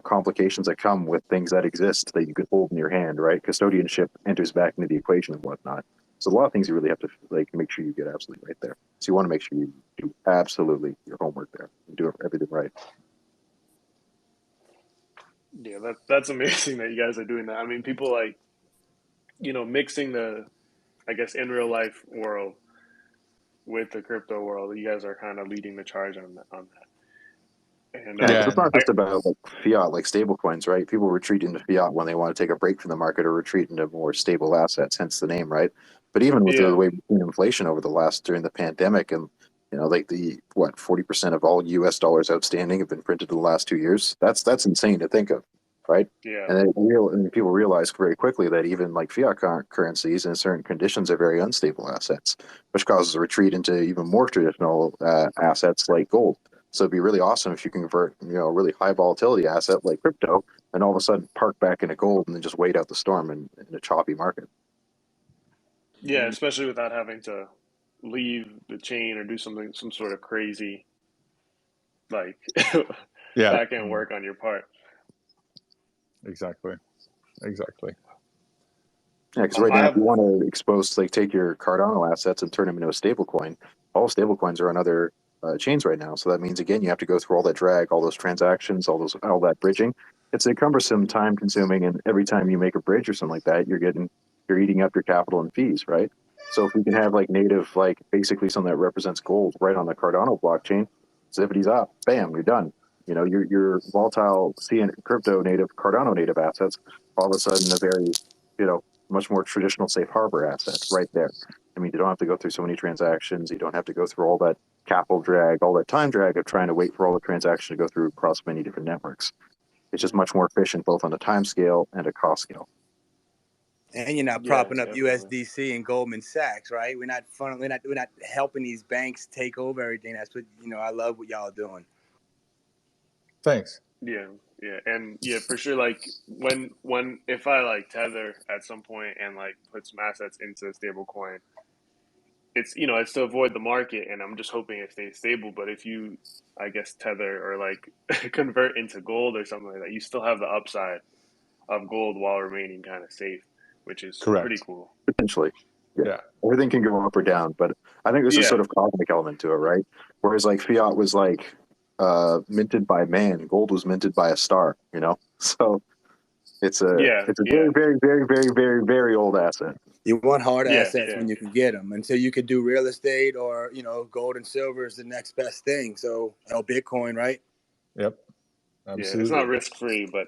complications that come with things that exist that you could hold in your hand, right? Custodianship enters back into the equation and whatnot. So a lot of things you really have to like make sure you get absolutely right there. So you want to make sure you do absolutely your homework there and do everything right. Yeah, that's amazing that you guys are doing that. I mean, people like, mixing the, I guess, in real life world with the crypto world. You guys are kind of leading the charge on that. And Yeah, because Yeah, it's not and just about like fiat, like stable coins, right? People retreat into fiat when they want to take a break from the market or retreat into more stable assets, hence the name, right? But even with the yeah, way we've seen inflation over the last during the pandemic, and like the what 40% of all U.S. dollars outstanding have been printed in the last 2 years. That's insane to think of, right? yeah, And people realize very quickly that even like fiat currencies in certain conditions are very unstable assets, which causes a retreat into even more traditional assets like gold. So it'd be really awesome if you can convert, a really high volatility asset like crypto, and all of a sudden park back into gold and then just wait out the storm in a choppy market. yeah. Especially without having to leave the chain or do some sort of crazy like yeah, back end work on your part. exactly. Yeah, because right I now, if have you want to expose, like, take your Cardano assets and turn them into a stable coin, all stable coins are on other chains right now. So that means, again, you have to go through all that drag, all those transactions, all that bridging. It's a cumbersome, time consuming, and every time you make a bridge or something like that, you're eating up your capital and fees, right? So if we can have like native, like basically something that represents gold right on the Cardano blockchain, zippity's up, bam, you're done. Your volatile crypto native, Cardano native assets, all of a sudden a very, much more traditional safe harbor asset right there. I mean, you don't have to go through so many transactions. You don't have to go through all that capital drag, all that time drag of trying to wait for all the transactions to go through across many different networks. It's just much more efficient, both on a time scale and a cost scale. And you're not Yeah, propping up definitely. USDC and Goldman Sachs, right? We're not helping these banks take over everything. That's what I love what y'all are doing. Thanks. Yeah, yeah, and yeah, for sure. Like when if I like tether at some point and like put some assets into a stable coin, it's to avoid the market, and I'm just hoping it stays stable. But if you, I guess, tether or like convert into gold or something like that, you still have the upside of gold while remaining kind of safe, which is pretty Correct. cool. Potentially. Yeah. Yeah. Everything can go up or down, but I think there's a Yeah, sort of cosmic element to it, right? Whereas like fiat was like minted by man, gold was minted by a star. So it's a yeah, it's a yeah, very, very, very, very, very, very old asset. You want hard yeah, assets yeah, when you can get them, and so you could do real estate or gold and silver is the next best thing. So Bitcoin, right? Yep. yeah. It's not Absolutely. risk free, but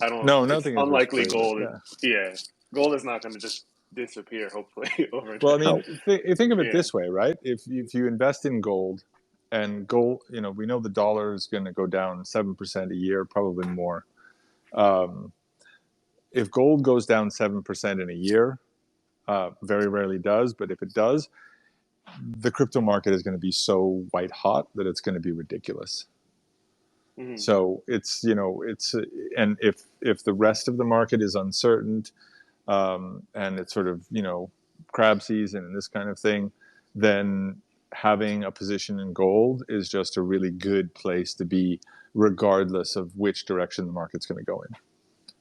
I don't. No, It's nothing is risk unlikely free. gold. Yeah. Yeah, gold is not going to just disappear. Hopefully Well, I overnight. mean, No, think of it Yeah, this way, right? If you invest in gold, and gold, we know the dollar is going to go down 7% a year, probably more. Um, if gold goes down 7% in a year, very rarely does, but if it does, the crypto market is going to be so white hot that it's going to be ridiculous. hmm So it's and if the rest of the market is uncertain, and it's sort of crab season and this kind of thing, then having a position in gold is just a really good place to be, regardless of which direction the market's going to go in.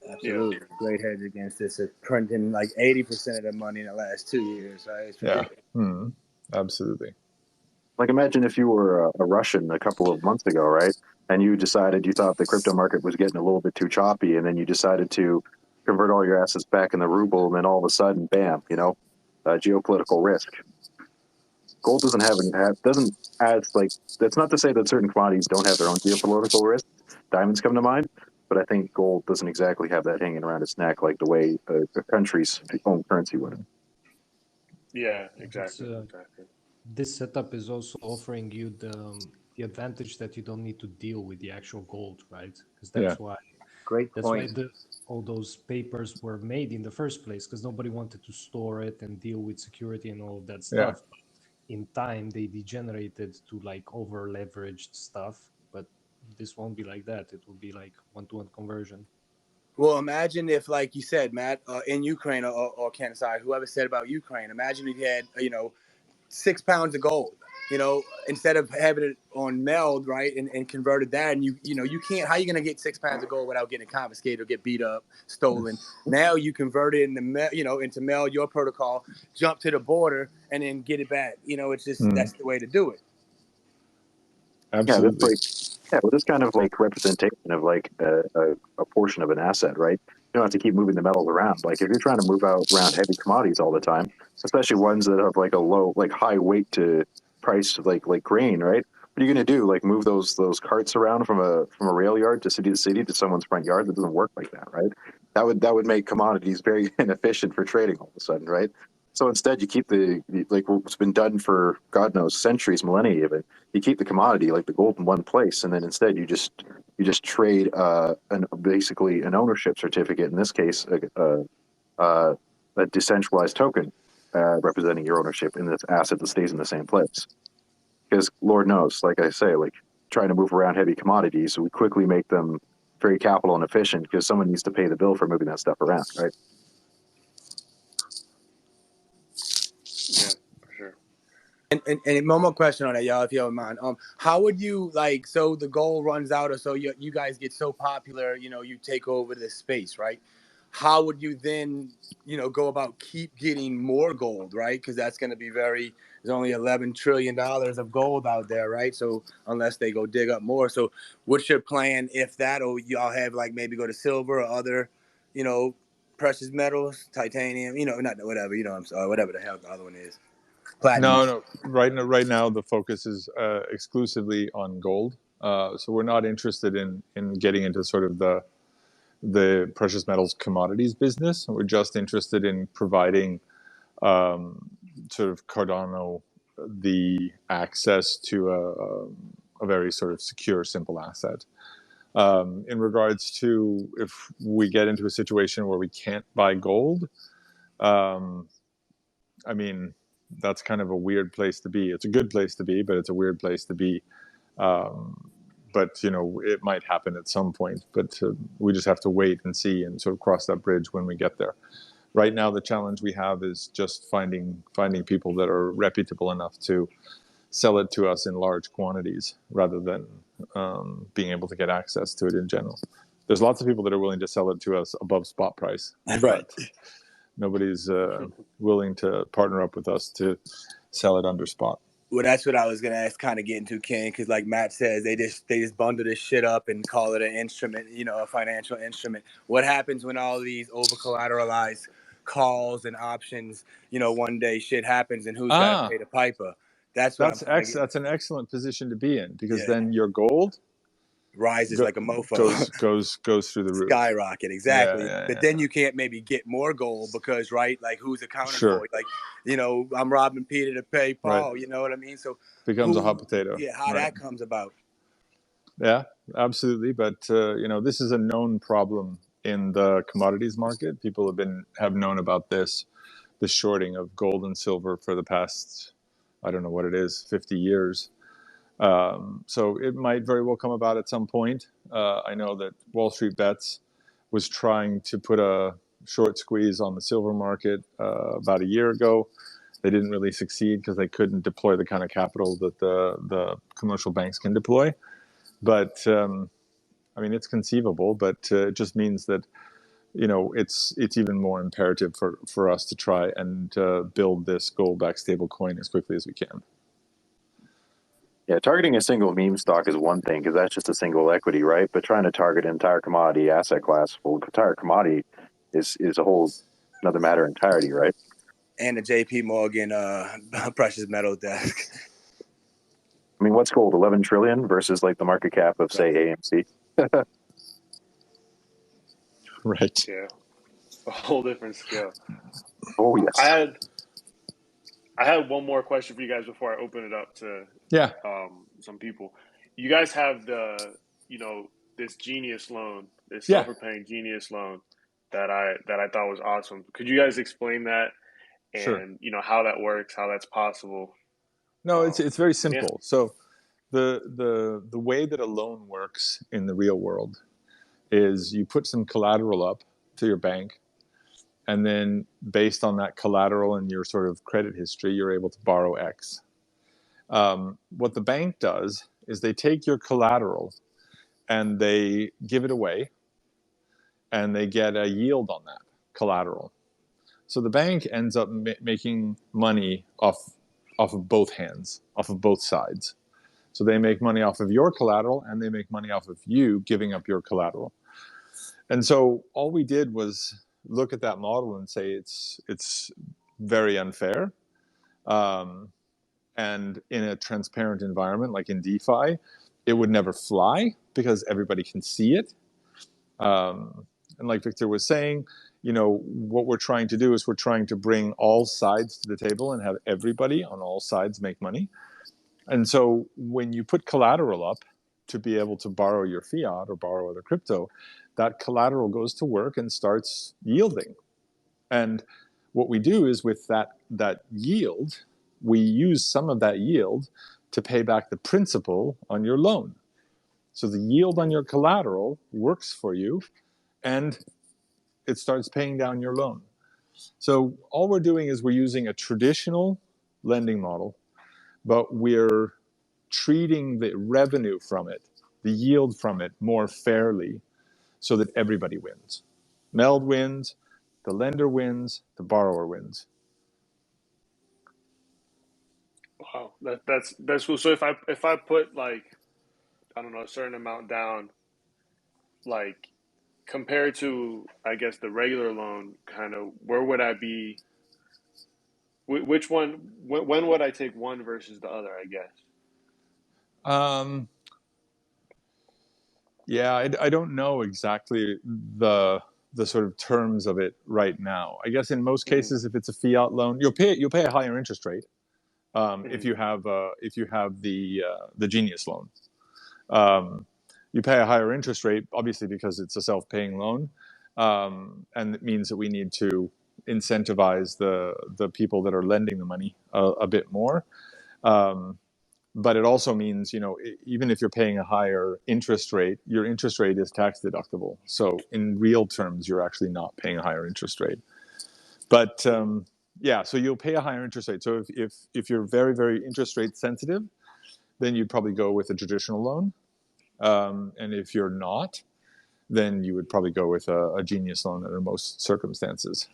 yeah, Absolutely, great hedge against this. It's printing like 80% of the money in the last 2 years, right? It's Yeah, ridiculous. absolutely. like imagine if you were a Russian a couple of months ago, right? And you decided you thought the crypto market was getting a little bit too choppy, and then you decided to convert all your assets back in the ruble, and then all of a sudden, bam, geopolitical risk. Gold doesn't add like that's not to say that certain commodities don't have their own geopolitical risk. Diamonds come to mind, but I think gold doesn't exactly have that hanging around its neck like the way a country's own currency would. yeah. This Exactly, exactly. this setup is also offering you the advantage that you don't need to deal with the actual gold, right? Because Yeah, Great that's why point. all those papers were made in the first place, because nobody wanted to store it and deal with security and all of that yeah. stuff. In time, they degenerated to like over leveraged stuff, but this won't be like that. It will be like one-to-one conversion. Well, imagine if, like you said, Matt, in Ukraine or Kansai, whoever said about Ukraine, imagine if you had 6 pounds of gold, instead of having it on MELD, right, and converted that, and you can't, how are you going to get 6 pounds of gold without getting confiscated or get beat up, stolen? Now you convert it into MELD, your protocol, jump to the border, and then get it back. It's just, Mm. that's the way to do it. Yeah, this Absolutely. like yeah, well, this kind of like representation of like a portion of an asset, right? You don't have to keep moving the metals around. Like if you're trying to move out around heavy commodities all the time, especially ones that have like a low, like high weight to price, like grain, right? What are you going to do? Like move those carts around from a rail yard to city to someone's front yard? That doesn't work like that, right? That would make commodities very inefficient for trading all of a sudden, right? So instead, you keep like what's been done for God knows centuries, millennia even. You keep the commodity like the gold in one place, and then instead you just trade basically an ownership certificate. In this case, a decentralized token representing your ownership in this asset that stays in the same place. Because Lord knows, like I say, like trying to move around heavy commodities, so we quickly make them very capital inefficient because someone needs to pay the bill for moving that stuff around, right? Yeah, for sure. And one more question on that, y'all, if you don't mind. How would you like? So the goal runs out, or so you guys get so popular, you take over this space, right? How would you then, go about keep getting more gold, right? Because that's going to be very. There's only $11 trillion of gold out there, right? So unless they go dig up more, so what's your plan if that, or y'all have like maybe go to silver or other, you know, precious metals, titanium, not whatever, I'm sorry, whatever the hell the other one is, platinum. No. Right now, the focus is exclusively on gold. So we're not interested in getting into sort of the precious metals commodities business. We're just interested in providing sort of Cardano the access to a very sort of secure, simple asset. In regards to if we get into a situation where we can't buy gold, um, I mean, that's kind of a weird place to be. It's a good place to be, but it's a weird place to be. But it might happen at some point. But we just have to wait and see, and sort of cross that bridge when we get there. Right now, the challenge we have is just finding people that are reputable enough to sell it to us in large quantities, rather than being able to get access to it in general. There's lots of people that are willing to sell it to us above spot price, Right. but nobody's willing to partner up with us to sell it under spot. Well, that's what I was gonna ask, kind of get into, Ken, because like Matt says, they just bundle this shit up and call it an instrument, a financial instrument. What happens when all these over collateralized calls and options, one day shit happens and who's got to Ah, pay the piper? That's what I'm trying to get. that's an excellent position to be in, because Yeah, then your gold rises go, like a mofo. goes through the roof. Skyrocket, Yeah, exactly. yeah, But yeah. then you can't maybe get more gold because, right, like who's accounting for Sure, it? Like, I'm robbing Peter to pay right. Paul, you know what I mean? So Becomes a hot potato, yeah, how right? that comes about. Yeah, absolutely. But this is a known problem in the commodities market. People have known about the shorting of gold and silver for the past, I don't know what it is, 50 years. So it might very well come about at some point. I know that Wall Street Bets was trying to put a short squeeze on the silver market about a year ago. They didn't really succeed because they couldn't deploy the kind of capital that the commercial banks can deploy. But I mean, it's conceivable, but it just means that it's even more imperative for us to try and build this gold-backed stable coin as quickly as we can. Yeah, targeting a single meme stock is one thing because that's just a single equity, right? But trying to target an entire commodity asset class, well, entire commodity is a whole another matter entirety, right? And the JP Morgan precious metal desk. I mean, what's gold? 11 trillion versus like the market cap of say Right. AMC. Right. Yeah, a whole different scale. Oh I yes. had I had one more question for you guys before I open it up to Yeah. some people. You guys have this genius loan, this Yeah. self-repaying genius loan that I thought was awesome. Could you guys explain that Sure. and how that works, how that's possible? No, it's very Yeah. simple. So the way that a loan works in the real world is you put some collateral up to your bank, and then based on that collateral and your sort of credit history, you're able to borrow X. What the bank does is they take your collateral and they give it away, and they get a yield on that collateral. So the bank ends up making money off of both hands, off of both sides. So they make money off of your collateral, and they make money off of you giving up your collateral. And so all we did was look at that model and say it's very unfair. And in a transparent environment like in DeFi, it would never fly because everybody can see it. And like Victor was saying, what we're trying to do is we're trying to bring all sides to the table and have everybody on all sides make money. And so when you put collateral up to be able to borrow your fiat or borrow other crypto, that collateral goes to work and starts yielding. And what we do is with that yield, we use some of that yield to pay back the principal on your loan. So the yield on your collateral works for you, and it starts paying down your loan. So all we're doing is we're using a traditional lending model, but we're treating the revenue from it, the yield from it, more fairly so that everybody wins. MELD wins, the lender wins, the borrower wins. Wow, that's cool. So if I put like, I don't know, a certain amount down, like compared to, I guess, the regular loan, kind of where would I be? Which one? When would I take one versus the other? I guess. Yeah, I don't know exactly the sort of terms of it right now. I guess in most cases, if it's a fiat loan, you'll pay a higher interest rate if you have the Genius loan. You pay a higher interest rate, obviously, because it's a self-paying loan, and it means that we need to incentivize the people that are lending the money a bit more. But it also means, even if you're paying a higher interest rate, your interest rate is tax deductible. So in real terms, you're actually not paying a higher interest rate. But yeah, so you'll pay a higher interest rate. So if you're very, very interest rate sensitive, then you'd probably go with a traditional loan. And if you're not, then you would probably go with a Genius loan under most circumstances.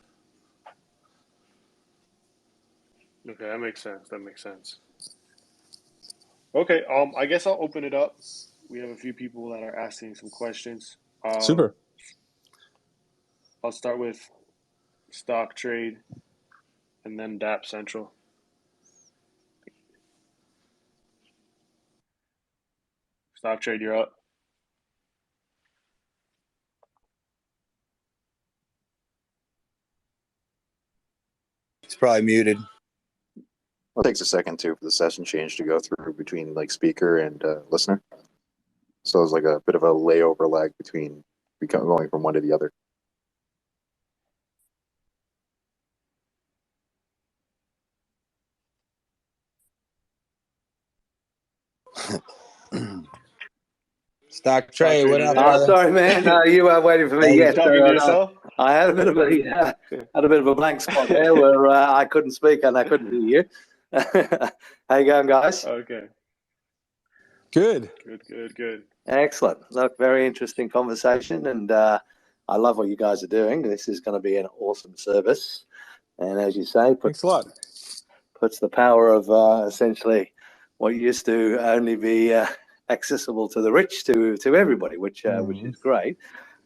Okay, that makes sense. Okay, I guess I'll open it up. We have a few people that are asking some questions. Super. I'll start with Stock Trade and then DAP Central. Stock Trade, you're up. It's probably muted. It takes a second too for the session change to go through between like speaker and listener. So it's like a bit of a layover lag between going from one to the other. Stock Trade, what up, there? brother? Sorry, man. You were waiting for me. You Yes, talking to yourself? I had a bit of a blank spot there where I couldn't speak and I couldn't hear you. How you going, guys? Okay. Good. Good. Excellent. Look, very interesting conversation, and I love what you guys are doing. This is going to be an awesome service, and as you say, Thanks a lot. puts the power of essentially what used to only be accessible to the rich to everybody, which is great.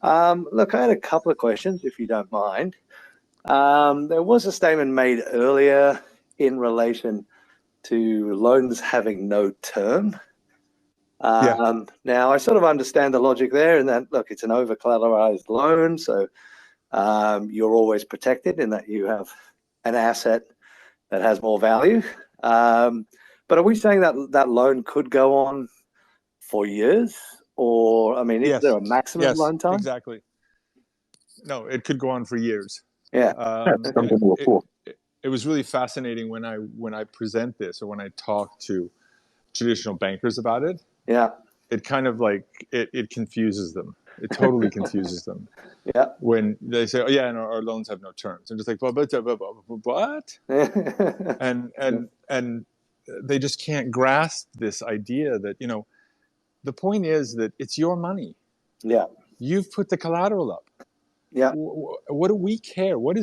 Look, I had a couple of questions, if you don't mind. There was a statement made earlier in relation to loans having no term. Now, I sort of understand the logic there, in that, look, it's an over-collateralized loan, so you're always protected in that you have an asset that has more value. But are we saying that that loan could go on for years? Or, I mean, is there a maximum loan time? Exactly. No, it could go on for years. Yeah. It was really fascinating when I present this, or when I talk to traditional bankers about it. Yeah. It kind of like it confuses them. It totally confuses them. Yeah. When they say, "Oh yeah, and our loans have no terms," I'm just like, "What?" and they just can't grasp this idea that, the point is that it's your money. Yeah. You've put the collateral up. Yeah. What do we care? Why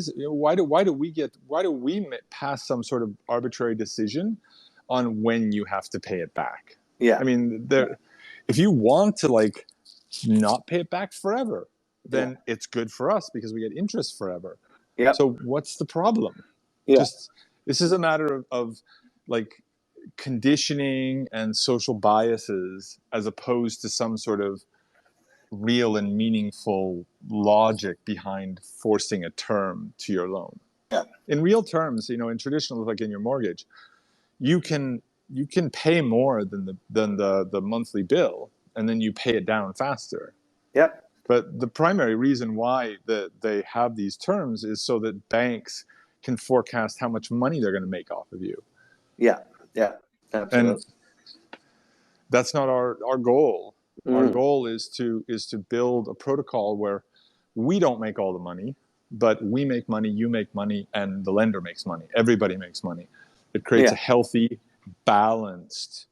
do we pass some sort of arbitrary decision on when you have to pay it back? Yeah. I mean, if you want to like not pay it back forever, then it's good for us because we get interest forever. Yeah. So what's the problem? Yeah. Just this is a matter of like conditioning and social biases as opposed to some sort of real and meaningful logic behind forcing a term to your loan. Yeah. In real terms, you know, in traditional, like in your mortgage, you can pay more than the monthly bill, and then you pay it down faster. Yep. But the primary reason why they have these terms is so that banks can forecast how much money they're going to make off of you. Yeah. Yeah. Absolutely. And that's not our goal. Our goal is to build a protocol where we don't make all the money, but we make money, you make money, and the lender makes money. Everybody makes money. It creates a healthy, balanced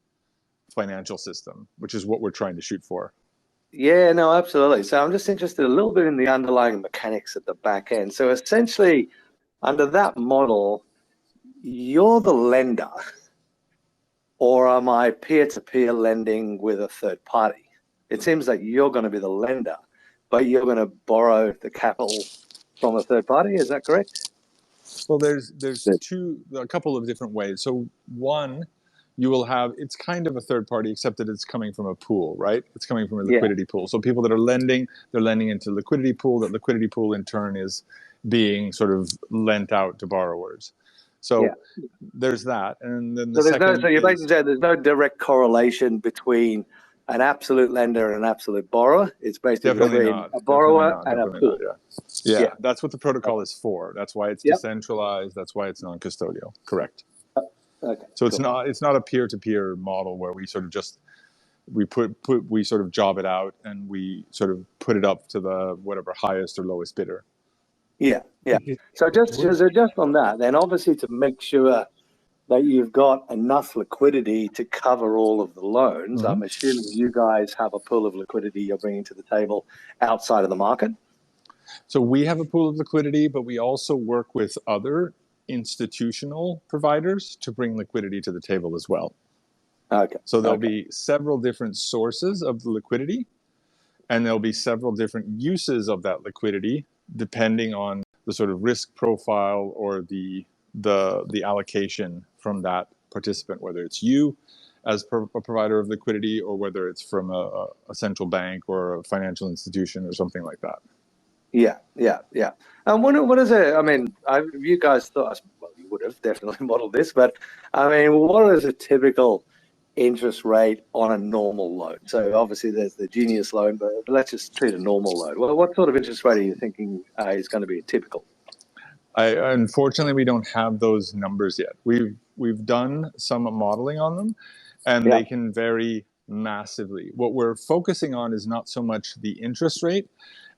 financial system, which is what we're trying to shoot for. Yeah, no, absolutely. So I'm just interested a little bit in the underlying mechanics at the back end. So essentially, under that model, you're the lender, or am I peer-to-peer lending with a third party? It seems like you're going to be the lender, but you're going to borrow the capital from a third party. Is that correct? Well, there's a couple of different ways. So one, you will have, it's kind of a third party, except that it's coming from a pool, right? It's coming from a liquidity pool. So people that are lending, they're lending into liquidity pool. That liquidity pool in turn is being sort of lent out to borrowers. So there's that. And then the second so you're basically saying there's no direct correlation between an absolute lender and an absolute borrower. It's basically between a borrower and a pool. Yeah, that's what the protocol is for. That's why it's decentralized. That's why it's non-custodial. Correct. Okay. So it's not a peer-to-peer model where we sort of just we sort of job it out and we sort of put it up to the whatever highest or lowest bidder. Yeah, yeah. So just on that, then obviously to make sure that you've got enough liquidity to cover all of the loans, I'm assuming you guys have a pool of liquidity you're bringing to the table outside of the market. So we have a pool of liquidity, but we also work with other institutional providers to bring liquidity to the table as well. Okay. So there'll be several different sources of the liquidity, and there'll be several different uses of that liquidity depending on the sort of risk profile or the allocation from that participant, whether it's you as a provider of liquidity or whether it's from a central bank or a financial institution or something like that. Yeah, yeah, yeah. And what is it? I mean, you guys thought, well, you would have definitely modeled this, but I mean, what is a typical interest rate on a normal loan? So obviously there's the Genius loan, but let's just treat a normal loan. Well, what sort of interest rate are you thinking is going to be typical? Unfortunately, we don't have those numbers yet. We've done some modeling on them, and they can vary massively. What we're focusing on is not so much the interest rate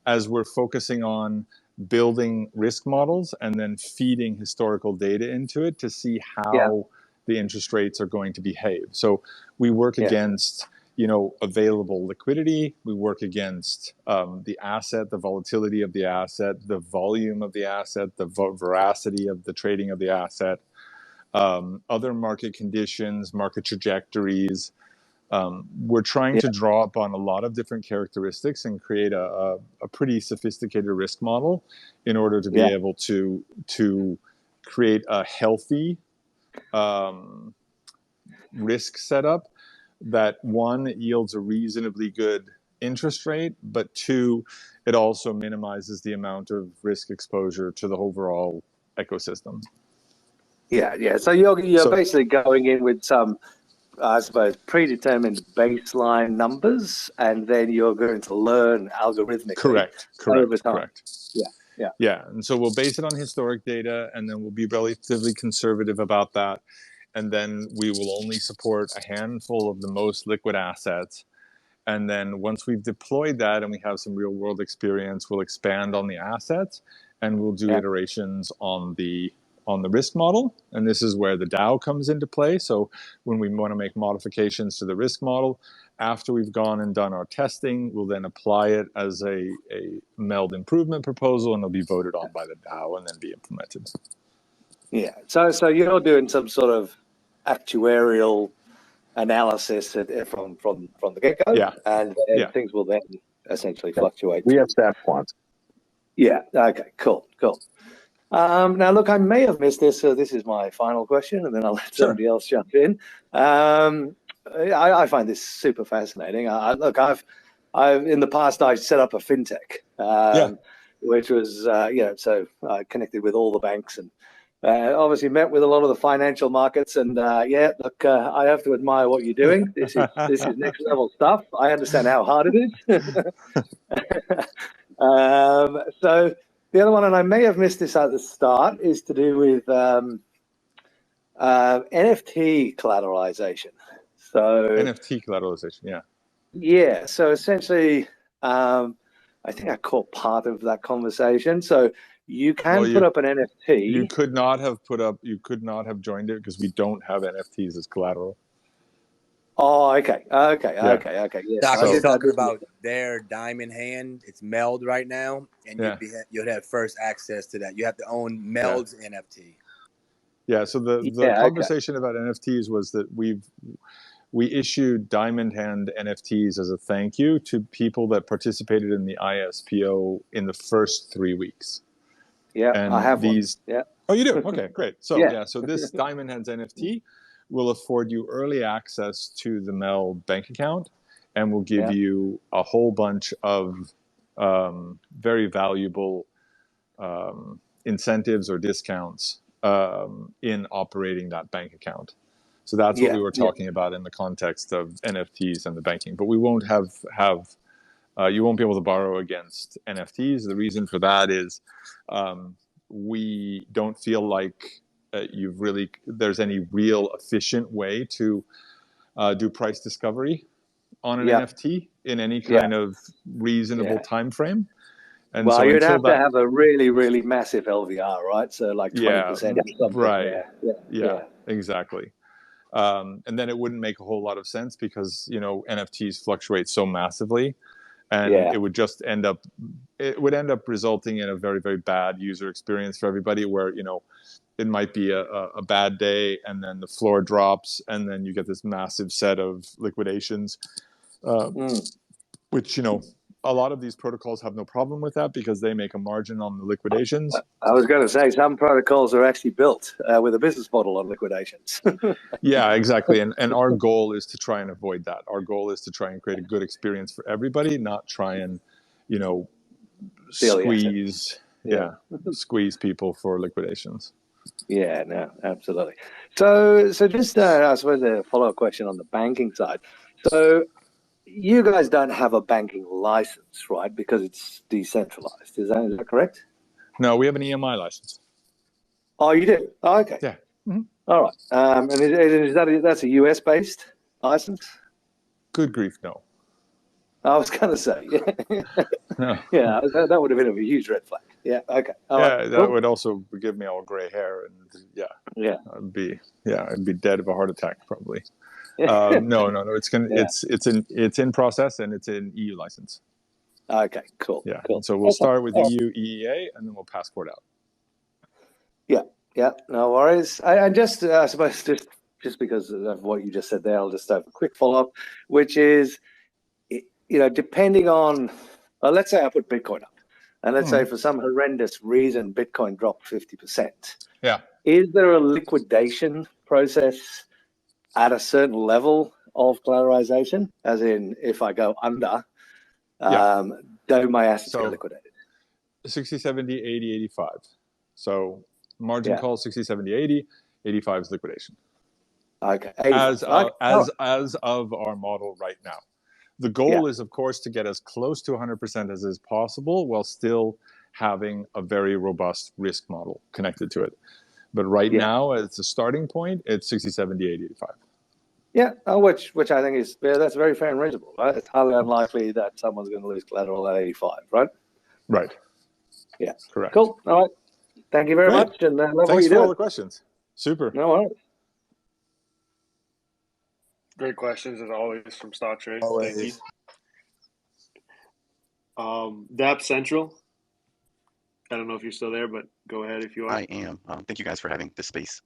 as we're focusing on building risk models and then feeding historical data into it to see how the interest rates are going to behave. So we work against, available liquidity. We work against the asset, the volatility of the asset, the volume of the asset, the veracity of the trading of the asset, other market conditions, market trajectories. We're trying to draw upon a lot of different characteristics and create a pretty sophisticated risk model in order to be able to create a healthy risk setup that, one, yields a reasonably good interest rate, but two, it also minimizes the amount of risk exposure to the overall ecosystem. Yeah, yeah. So you're basically going in with some, I suppose, predetermined baseline numbers, and then you're going to learn algorithmically. Correct. Yeah. Yeah. And so we'll base it on historic data, and then we'll be relatively conservative about that. And then we will only support a handful of the most liquid assets. And then once we've deployed that and we have some real world experience, we'll expand on the assets and we'll do iterations on the risk model. And this is where the DAO comes into play. So when we want to make modifications to the risk model, after we've gone and done our testing, we'll then apply it as a MELD improvement proposal, and it'll be voted on by the DAO and then be implemented. Yeah. So you're doing some sort of actuarial analysis from the get-go, Yeah. and things will then essentially fluctuate. We have staff quants. Yeah. Okay. Cool. Now, look, I may have missed this, so this is my final question, and then I'll let somebody else jump in. I find this super fascinating. I've in the past I've set up a fintech, which was so I connected with all the banks and obviously met with a lot of the financial markets. And I have to admire what you're doing. This is next level stuff. I understand how hard it is. So the other one, and I may have missed this at the start, is to do with NFT collateralization. So NFT collateralization, yeah. Yeah. So essentially, I think I caught part of that conversation. So you can put up an NFT. You could not have joined it because we don't have NFTs as collateral. Oh, okay. Yeah. Doc, you're talking about their diamond hand. It's MELD right now, and you'd have first access to that. You have to own MELD's NFT. Yeah. So the conversation about NFTs was that we issued diamond hand NFTs as a thank you to people that participated in the ISPO in the first 3 weeks. Yeah, and I have these. Yeah. Oh, you do? Okay, great. So so this diamond hands NFT will afford you early access to the MELD bank account, and will give you a whole bunch of very valuable incentives or discounts in operating that bank account. So that's what we were talking about in the context of NFTs and the banking. But we won't have you won't be able to borrow against NFTs. The reason for that is we don't feel like there's any real efficient way to do price discovery on an NFT in any kind of reasonable time frame. And well, so you'd have to have a really, really massive LVR, right? So like 20% or something. Right. Yeah, exactly. And then it wouldn't make a whole lot of sense because NFTs fluctuate so massively, and it would just end up resulting in a very, very bad user experience for everybody, where it might be a bad day, and then the floor drops, and then you get this massive set of liquidations, which a lot of these protocols have no problem with that because they make a margin on the liquidations. I was going to say some protocols are actually built with a business model on liquidations. Yeah, exactly. And our goal is to try and avoid that. Our goal is to try and create a good experience for everybody, not try and, squeeze people for liquidations. Yeah, no, absolutely. So just I suppose a follow-up question on the banking side. So you guys don't have a banking license, right? Because it's decentralized. Is that correct? No, we have an EMI license. Oh, you do? Oh, okay. Yeah. Mm-hmm. All right. And is that's a US-based license? Good grief, no. I was going to say, No. Yeah, that would have been a huge red flag. Yeah. Okay. That would also give me all gray hair, and I'd be dead of a heart attack probably. No. It's in process, and it's an EU license. Okay. Cool. Yeah. Cool. So we'll start with EU EEA, and then we'll passport out. Yeah. No worries. I just I suppose just because of what you just said there, I'll just have a quick follow up, which is, depending on, let's say I put Bitcoin up, and let's say for some horrendous reason Bitcoin dropped 50%. Yeah. Is there a liquidation process at a certain level of collateralization? As in, if I go under, do my assets get liquidated? 60, 70, 80, 85. So margin call 60, 70, 80, 85 is liquidation. Okay. As of our model right now. The goal is, of course, to get as close to 100% as is possible while still having a very robust risk model connected to it. But right now, as a starting point, it's 60, 70, 80, 85. Yeah, which I think that's very fair and reasonable, right? It's highly unlikely that someone's going to lose collateral at 85, right? Right. Yeah. Correct. Cool. All right. Thank you very much. And thanks for all the questions. Super. No worries. Great questions as always from Stock Trade. Always. Thank you. Dap Central. I don't know if you're still there, but go ahead if you are. I am. Thank you guys for having this space.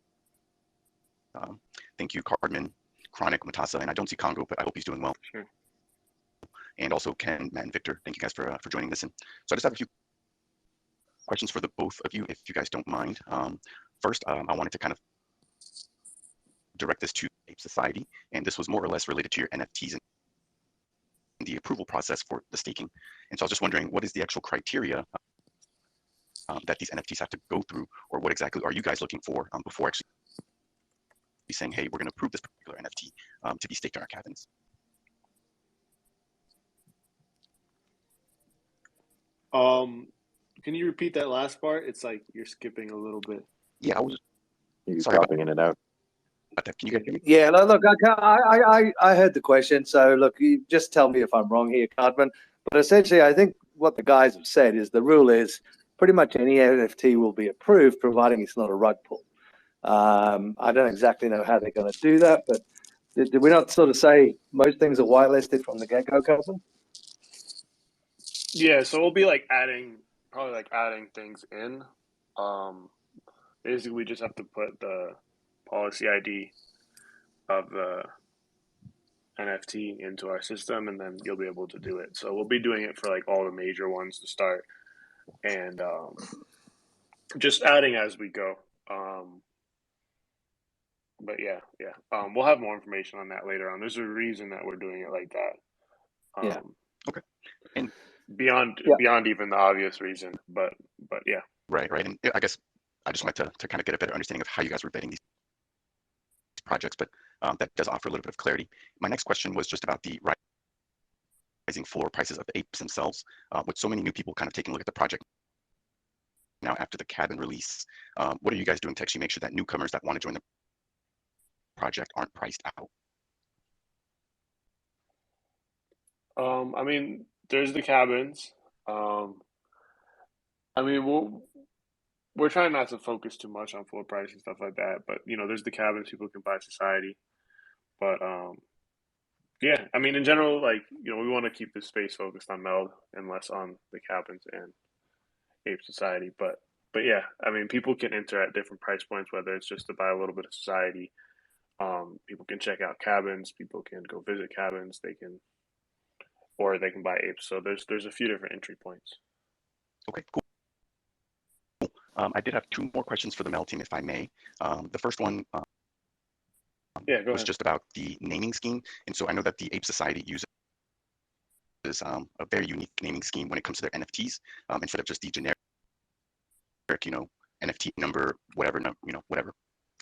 Thank you, Cardman, Chronic, Matasa, and I don't see Congo, but I hope he's doing well. Sure. And also Ken, Matt, and Victor. Thank you guys for joining this. And so I just have a few questions for the both of you, if you guys don't mind. First, I wanted to kind of direct this to Ape Society, and this was more or less related to your NFTs and the approval process for the staking. And so I was just wondering, what is the actual criteria that these NFTs have to go through, or what exactly are you guys looking for before actually saying, hey, we're going to approve this particular NFT to be staked in our cabins? Can you repeat that last part? It's like you're skipping a little bit. Yeah, I was. You're Sorry popping in and out. about that. Can you guys hear me? Yeah, look, I heard the question. So look, you just tell me if I'm wrong here, Cardman. But essentially, I think what the guys have said is the rule is pretty much any NFT will be approved, providing it's not a rug pull. I don't exactly know how they're going to do that, but did we not sort of say most things are whitelisted from the get-go, Cardman? Yeah, so we'll be like probably adding things in. Basically, we just have to put the policy ID of the NFT into our system, and then you'll be able to do it. So we'll be doing it for like all the major ones to start, and just adding as we go. But yeah, we'll have more information on that later on. There's a reason that we're doing it like that. Yeah. Okay. And beyond even the obvious reason, but yeah. Right. And I guess I just wanted to kind of get a better understanding of how you guys were vetting these projects, but that does offer a little bit of clarity. My next question was just about the rising floor prices of the apes themselves. With so many new people kind of taking a look at the project now after the cabin release, what are you guys doing to actually make sure that newcomers that want to join the project aren't priced out? I mean, there's the cabins. I mean, we're trying not to focus too much on floor price and stuff like that, but there's the cabins people can buy society. But yeah, I mean, in general, like we want to keep the space focused on MELD and less on the cabins and Ape Society. But yeah, I mean, people can enter at different price points, whether it's just to buy a little bit of society. People can check out cabins. People can go visit cabins. They can buy apes. So there's a few different entry points. Okay, cool. I did have two more questions for the MELD team, if I may. The first one was just about the naming scheme. And so I know that the Ape Society uses a very unique naming scheme when it comes to their NFTs, instead of just the generic, NFT number, whatever.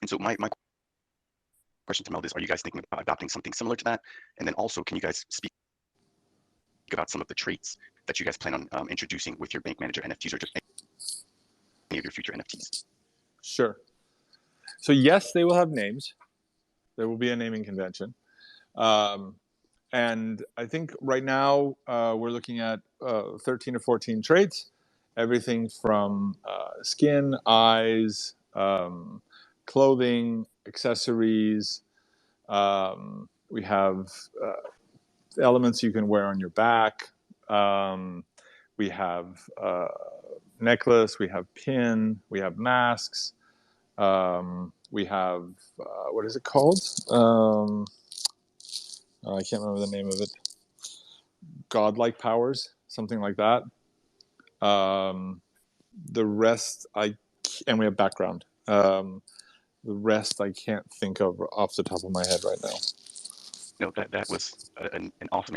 And so my question to MELD is, are you guys thinking about adopting something similar to that? And then also, can you guys speak about some of the traits that you guys plan on introducing with your bank manager NFTs, or just any of your future NFTs? Sure. So yes, they will have names. There will be a naming convention. And I think right now we're looking at 13 or 14 traits, everything from skin, eyes, clothing, accessories. We have elements you can wear on your back. We have necklace, we have pin, we have masks. We have, what is it called? I can't remember the name of it. Godlike powers, something like that. The rest, and we have background. The rest I can't think of off the top of my head right now. No, that was an awesome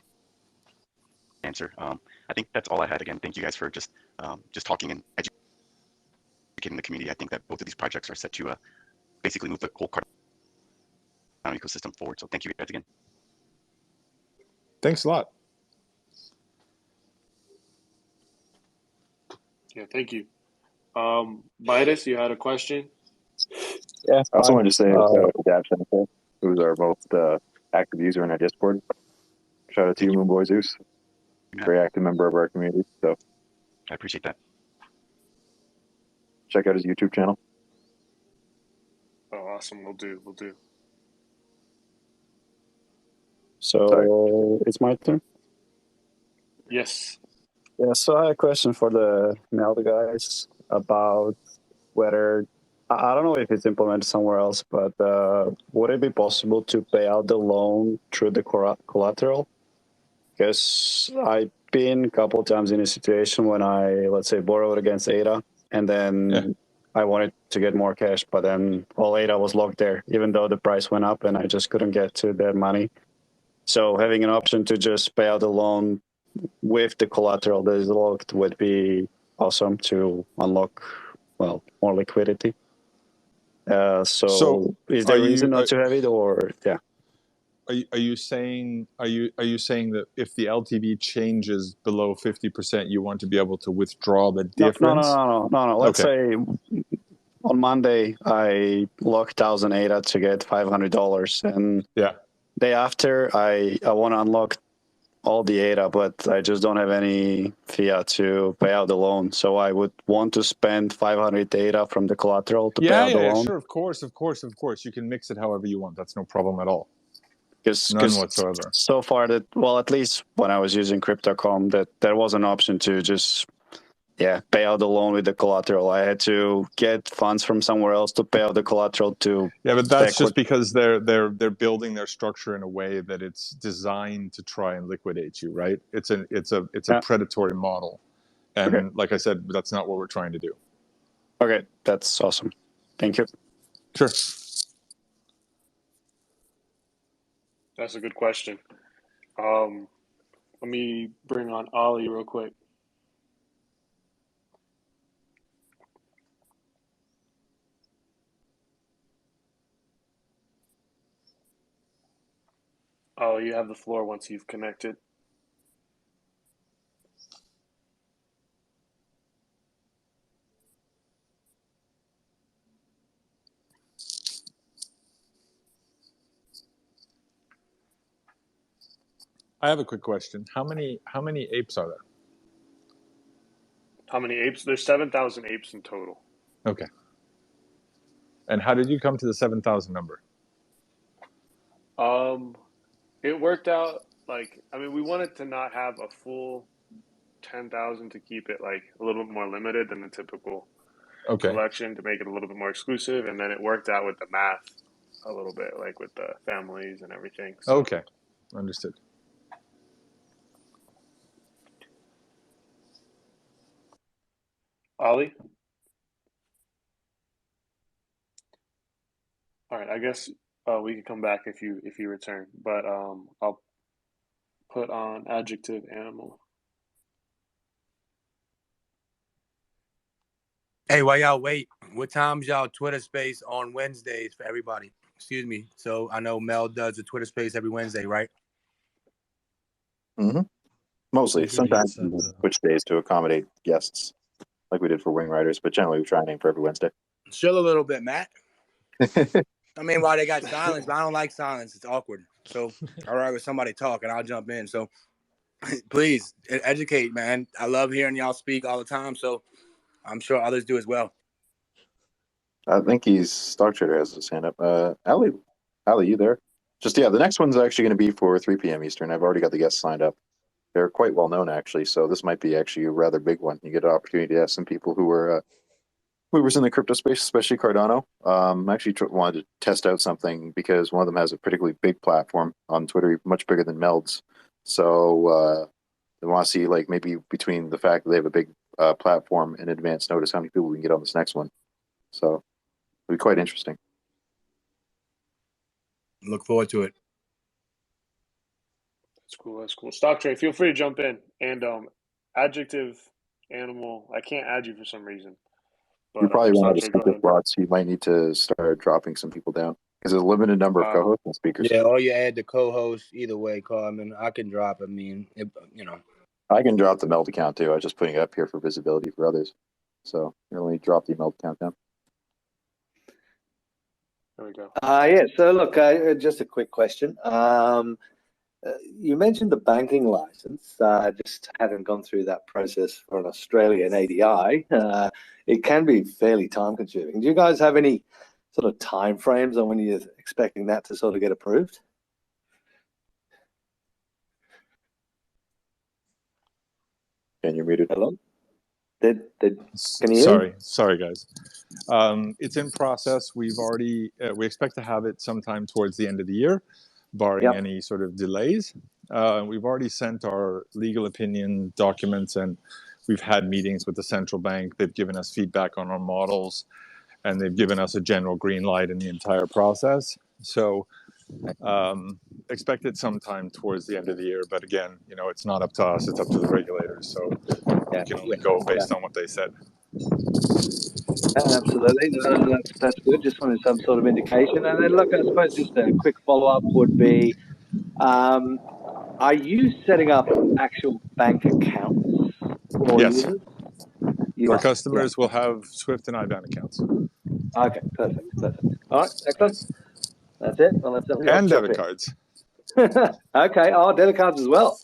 answer. I think that's all I had. Again, thank you guys for just talking and educating the community. I think that both of these projects are set to basically move the whole Cardano ecosystem forward. So thank you guys again. Thanks a lot. Yeah, thank you. Vitus, you had a question? Yeah. I also wanted to say Dabson, who's our most active user in our Discord. Shout out to you, Moonboy Zeus. Very active member of our community. So I appreciate that. Check out his YouTube channel. Oh, awesome. We'll do. So it's my turn? Yes. Yeah, so I have a question for the MELD guys about whether I don't know if it's implemented somewhere else, but would it be possible to pay out the loan through the collateral? Because I've been a couple of times in a situation when I, let's say, borrowed against ADA, and then I wanted to get more cash, but then all ADA was locked there, even though the price went up and I just couldn't get to that money. So having an option to just pay out the loan with the collateral that is locked would be awesome to unlock, well, more liquidity. So is there a reason not to have it, or yeah? Are you saying that if the LTV changes below 50%, you want to be able to withdraw the difference? No. Let's say on Monday I locked 1,000 ADA to get $500, and day after I want to unlock all the ADA, but I just don't have any fiat to pay out the loan. So I would want to spend 500 ADA from the collateral to pay out the loan. Sure, of course. You can mix it however you want. That's no problem at all. None whatsoever. So far, that, well, at least when I was using Crypto.com, that there was an option to just pay out the loan with the collateral. I had to get funds from somewhere else to pay out the collateral to. Yeah, but that's just because they're building their structure in a way that it's designed to try and liquidate you, right? It's a predatory model, and like I said, that's not what we're trying to do. Okay, that's awesome. Thank you. Sure. That's a good question. Let me bring on Ollie real quick. Oh, you have the floor once you've connected. I have a quick question. How many apes are there? How many apes? There's 7,000 apes in total. Okay. And how did you come to the 7,000 number? It worked out we wanted to not have a full 10,000 to keep it like a little bit more limited than the typical collection, to make it a little bit more exclusive, and then it worked out with the math a little bit, like with the families and everything. So. Okay, understood. Ollie? All right, I guess we can come back if you return, but I'll put on adjective animal. Hey, while y'all wait, what time's y'all Twitter space on Wednesdays for everybody? Excuse me. So I know MELD does a Twitter space every Wednesday, right? Mm-hmm. Mostly. Sometimes we switch days to accommodate guests, like we did for Wing Riders, but generally we try and aim for every Wednesday. Chill a little bit, Matt. I mean, why they got silence, but I don't like silence. It's awkward. So I'd rather somebody talk and I'll jump in. So please educate, man. I love hearing y'all speak all the time. So I'm sure others do as well. I think Stock Trader has his hand up. Ali, you there? The next one's actually going to be for 3 p.m. Eastern. I've already got the guests signed up. They're quite well known, actually, so this might be actually a rather big one. You get an opportunity to ask some people who were movers in the crypto space, especially Cardano. I actually wanted to test out something because one of them has a particularly big platform on Twitter, much bigger than MELD's. So they want to see, like, maybe between the fact that they have a big platform and advance notice, how many people we can get on this next one. So it'll be quite interesting. Look forward to it. That's cool. Stock Trade, feel free to jump in. And adjective animal, I can't add you for some reason. But, you probably run out of speaker slots. You might need to start dropping some people down because there's a limited number of co-hosts and speakers. Yeah, or you add the co-host. Either way, Carmen, I can drop. I mean, I can drop the MELD account too. I was just putting it up here for visibility for others. So you only drop the MELD account down. There we go. So look, just a quick question. You mentioned the banking license. Just haven't gone through that process for an Australian ADI. It can be fairly time consuming. Do you guys have any sort of time frames on when you're expecting that to sort of get approved? And you're muted. Hello? Can you hear me? Sorry, guys. It's in process. We expect to have it sometime towards the end of the year, barring any sort of delays. We've already sent our legal opinion documents, and we've had meetings with the central bank. They've given us feedback on our models, and they've given us a general green light in the entire process. So expect it sometime towards the end of the year. But again, it's not up to us. It's up to the regulators. So we can only go based on what they said. Absolutely. No, that's good. Just wanted some sort of indication. And then, look, I suppose just a quick follow-up would be, are you setting up actual bank accounts for Yes. users? Our customers will have SWIFT and IBAN accounts. Okay, perfect. All right, excellent. That's it. Well, let's and debit cards. Okay. Oh, debit cards as well.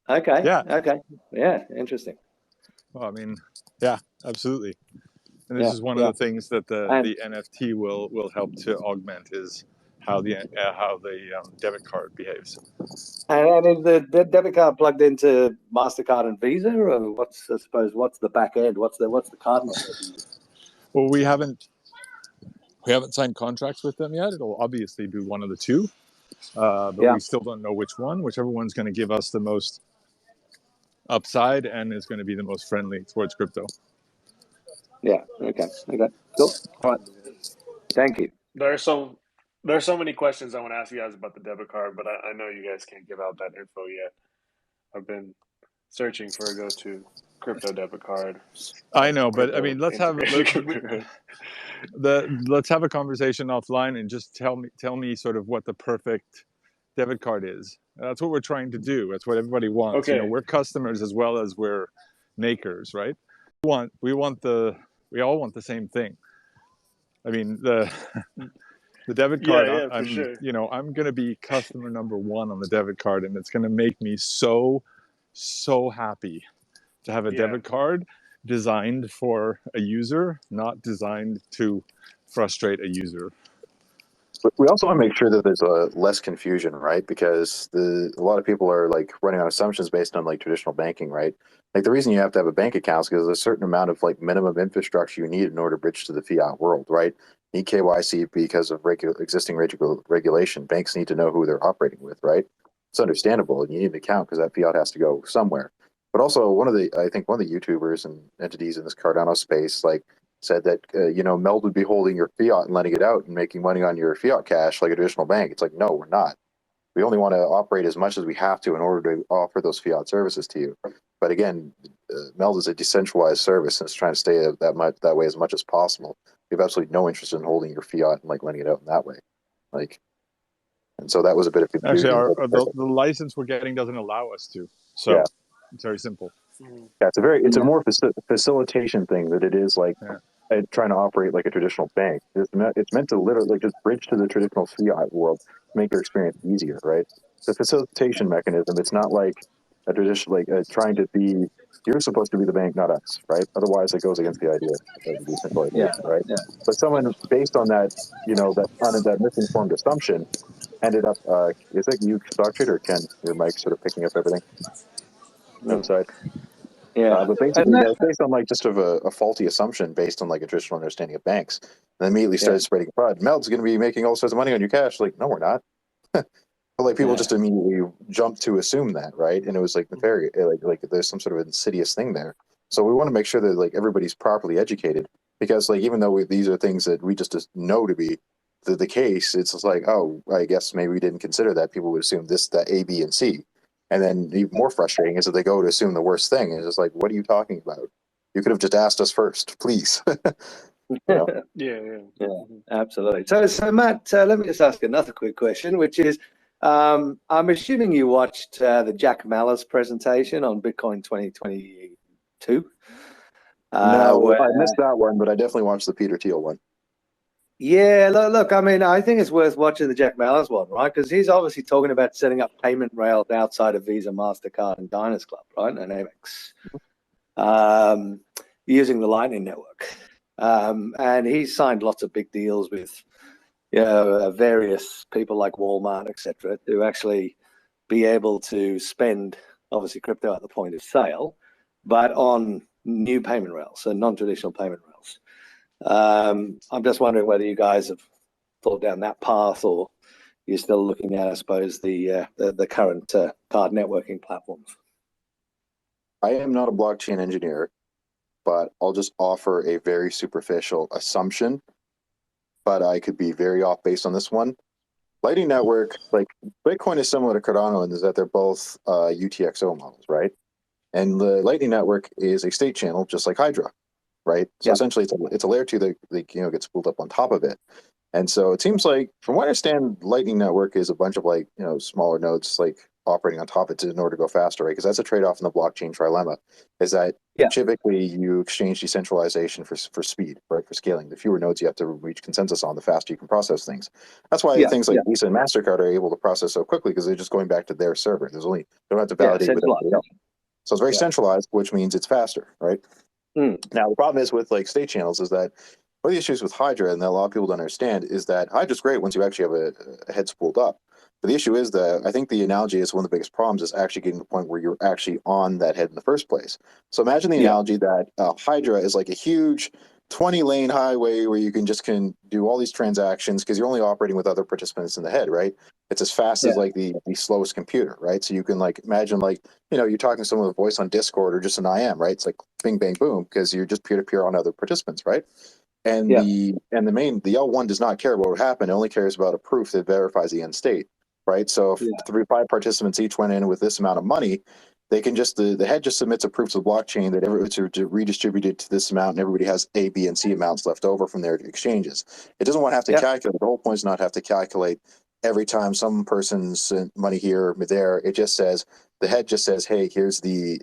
Okay. Yeah. Okay. Yeah. Interesting. Well, I mean, yeah, absolutely. And this is one of the things that the NFT will help to augment is how the debit card behaves. And is the debit card plugged into MasterCard and Visa, or what's the back end? What's the cardman? Well, we haven't signed contracts with them yet. It'll obviously be one of the two, but we still don't know which one. Whichever one's going to give us the most upside and is going to be the most friendly towards crypto. Yeah. Okay. Cool. All right. Thank you. There are so many questions I want to ask you guys about the debit card, but I know you guys can't give out that info yet. I've been searching for a go-to crypto debit card. I know, but I mean, let's have a conversation offline and just tell me sort of what the perfect debit card is. That's what we're trying to do. That's what everybody wants. Okay. We're customers as well as we're makers, right? We all want the same thing. I mean, the debit card. For sure. I'm going to be customer number one on the debit card, and it's going to make me so happy to have a debit card designed for a user, not designed to frustrate a user. But we also want to make sure that there's less confusion, right? Because a lot of people are like running on assumptions based on like traditional banking, right? Like the reason you have to have a bank account is because there's a certain amount of like minimum infrastructure you need in order to bridge to the fiat world, right? You need KYC because of existing regulation. Banks need to know who they're operating with, right? It's understandable, and you need an account because that fiat has to go somewhere. But also, I think one of the YouTubers and entities in this Cardano space, like, said that MELD would be holding your fiat and letting it out and making money on your fiat cash like a traditional bank. It's like, no, we're not. We only want to operate as much as we have to in order to offer those fiat services to you. But again, MELD is a decentralized service and it's trying to stay that way as much as possible. We have absolutely no interest in holding your fiat and like letting it out in that way. And so that was a bit of confusion. Actually, the license we're getting doesn't allow us to. So it's very simple. Yeah, it's a more facilitation thing that it is like trying to operate like a traditional bank. It's meant to literally like just bridge to the traditional fiat world, make your experience easier, right? The facilitation mechanism. It's not like a traditional trying to be. You're supposed to be the bank, not us, right? Otherwise, it goes against the idea of decentralization, right? Yeah. But someone based on that, that misinformed assumption, ended up. Is that you, stock trader, or Ken? Your mic's sort of picking up everything outside. Yeah, but basically, that's based on like just a faulty assumption based on like a traditional understanding of banks, and then immediately started spreading fraud. MELD's going to be making all sorts of money on your cash. Like, no, we're not. But like people just immediately jumped to assume that, right? And it was like nefarious. Like there's some sort of insidious thing there. So we want to make sure that like everybody's properly educated, because like even though these are things that we just know to be the case, it's just like, oh, I guess maybe we didn't consider that. People would assume this, that, A, B, and C. And then even more frustrating is that they go to assume the worst thing. It's just like, what are you talking about? You could have just asked us first, please. Yeah, absolutely. So Matt, let me just ask another quick question, which is, I'm assuming you watched the Jack Mallers presentation on Bitcoin 2022. No, I missed that one, but I definitely watched the Peter Thiel one. Yeah, look, I mean, I think it's worth watching the Jack Mallers one, right? Because he's obviously talking about setting up payment rails outside of Visa, MasterCard, and Diners Club, right? And Amex, using the Lightning Network. And he's signed lots of big deals with various people like Walmart, etc., to actually be able to spend, obviously, crypto at the point of sale, but on new payment rails, so non-traditional payment rails. I'm just wondering whether you guys have thought down that path, or you're still looking at, I suppose, the current card networking platforms. I am not a blockchain engineer, but I'll just offer a very superficial assumption, but I could be very off based on this one. Lightning Network, like Bitcoin is similar to Cardano in that they're both UTXO models, right? And the Lightning Network is a state channel, just like Hydra, right? So essentially, it's a layer 2 that gets spooled up on top of it. And so it seems like, from what I understand, Lightning Network is a bunch of smaller nodes operating on top of it in order to go faster, right? Because that's a trade-off in the blockchain trilemma, is that typically you exchange decentralization for speed, right? For scaling. The fewer nodes you have to reach consensus on, the faster you can process things. That's why things like Visa and MasterCard are able to process so quickly, because they're just going back to their server. They don't have to validate with anybody else. So it's very centralized, which means it's faster, right? Now, the problem is with state channels is that one of the issues with Hydra, and that a lot of people don't understand, is that Hydra's great once you actually have a head spooled up. But the issue is that I think the analogy is one of the biggest problems is actually getting to the point where you're actually on that head in the first place. So imagine the analogy that Hydra is like a huge 20-lane highway where you can do all these transactions because you're only operating with other participants in the head, right? It's as fast as the slowest computer, right? So you can imagine you're talking to someone with a voice on Discord or just an IM, right? It's like bing, bang, boom, because you're just peer-to-peer on other participants, right? And the L1 does not care about what happened. It only cares about a proof that verifies the end state, right? So if 5 participants each went in with this amount of money, they can the head just submits a proof to the blockchain that it's redistributed to this amount, and everybody has A, B, and C amounts left over from their exchanges. It doesn't want to have to calculate. The whole point is not have to calculate every time some person sent money here or there. It just says, the head just says, hey, here's the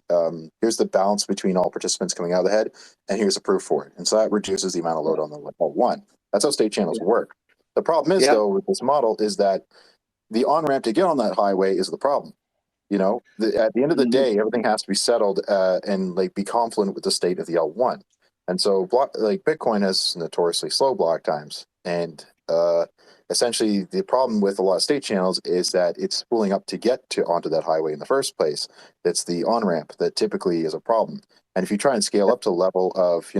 balance between all participants coming out of the head, and here's a proof for it. And so that reduces the amount of load on the L1. That's how state channels work. The problem is, though, with this model is that the on-ramp to get on that highway is the problem. At the end of the day, everything has to be settled and be confluent with the state of the L1. And so Bitcoin has notoriously slow block times. And essentially the problem with a lot of state channels is that it's spooling up to get onto that highway in the first place. That's the on-ramp that typically is a problem. And if you try and scale up to the level of,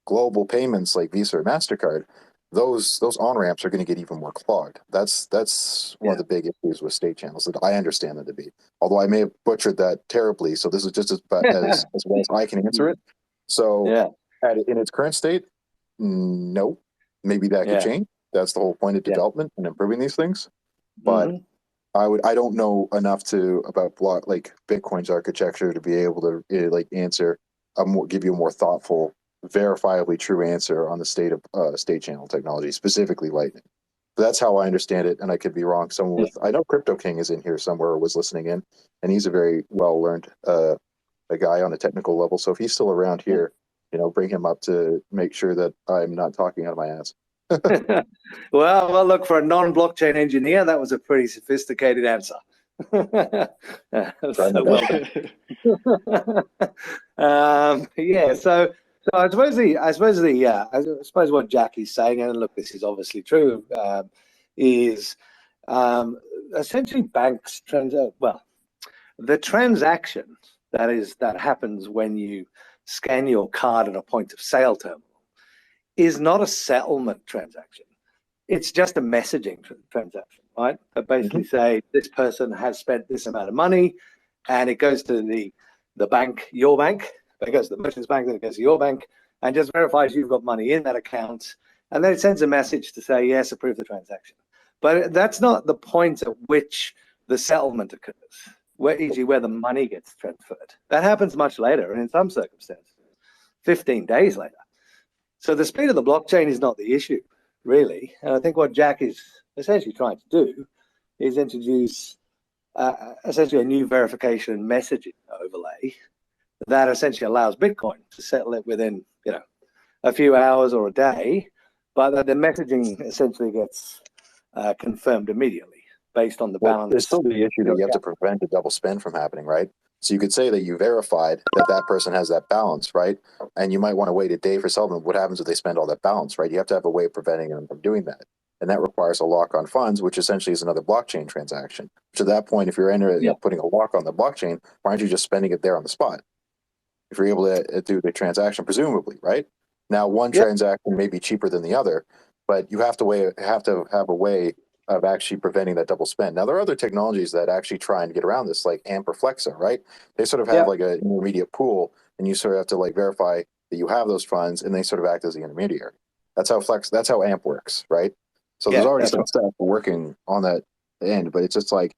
global payments like Visa or MasterCard, those on-ramps are going to get even more clogged. That's one of the big issues with state channels that I understand them to be. Although I may have butchered that terribly, so this is just as well as I can answer it. So in its current state, no. Maybe that could change. That's the whole point of development and improving these things. But I don't know enough about Bitcoin's architecture to be able to answer give you a more thoughtful, verifiably true answer on the state of state channel technology, specifically Lightning. But that's how I understand it, and I could be wrong. I know Crypto King is in here somewhere or was listening in, and he's a very well learned a guy on a technical level. So if he's still around here, bring him up to make sure that I'm not talking out of my ass. well, look, for a non-blockchain engineer, that was a pretty sophisticated answer. So I suppose what Jackie's saying, and look, this is obviously true, is essentially banks the transaction that happens when you scan your card at a point of sale terminal is not a settlement transaction. It's just a messaging transaction, right? That basically say this person has spent this amount of money, and it goes to the bank, your bank. It goes to the merchant's bank, then it goes to your bank, and just verifies you've got money in that account, and then it sends a message to say, yes, approve the transaction. But that's not the point at which the settlement occurs, e.g. where the money gets transferred. That happens much later, and in some circumstances, 15 days later. So the speed of the blockchain is not the issue, really. And I think what Jack is essentially trying to do is introduce essentially a new verification and messaging overlay that essentially allows Bitcoin to settle it within, a few hours or a day, but that the messaging essentially gets confirmed immediately based on the balance. There's still the issue that you have to prevent a double spend from happening, right? So you could say that you verified that person has that balance, right? And you might want to wait a day for settlement. What happens if they spend all that balance, right? You have to have a way of preventing them from doing that. And that requires a lock on funds, which essentially is another blockchain transaction. To that point, if you're putting a lock on the blockchain, why aren't you just spending it there on the spot? If you're able to do the transaction, presumably, right? Now, one transaction may be cheaper than the other, but you have to have a way of actually preventing that double spend. Now, there are other technologies that actually try and get around this, like AMP or Flexa, right? They sort of have like an intermediate pool, and you sort of have to like verify that you have those funds, and they sort of act as the intermediary. That's how AMP works, right? So there's already some stuff working on that end, but it's just like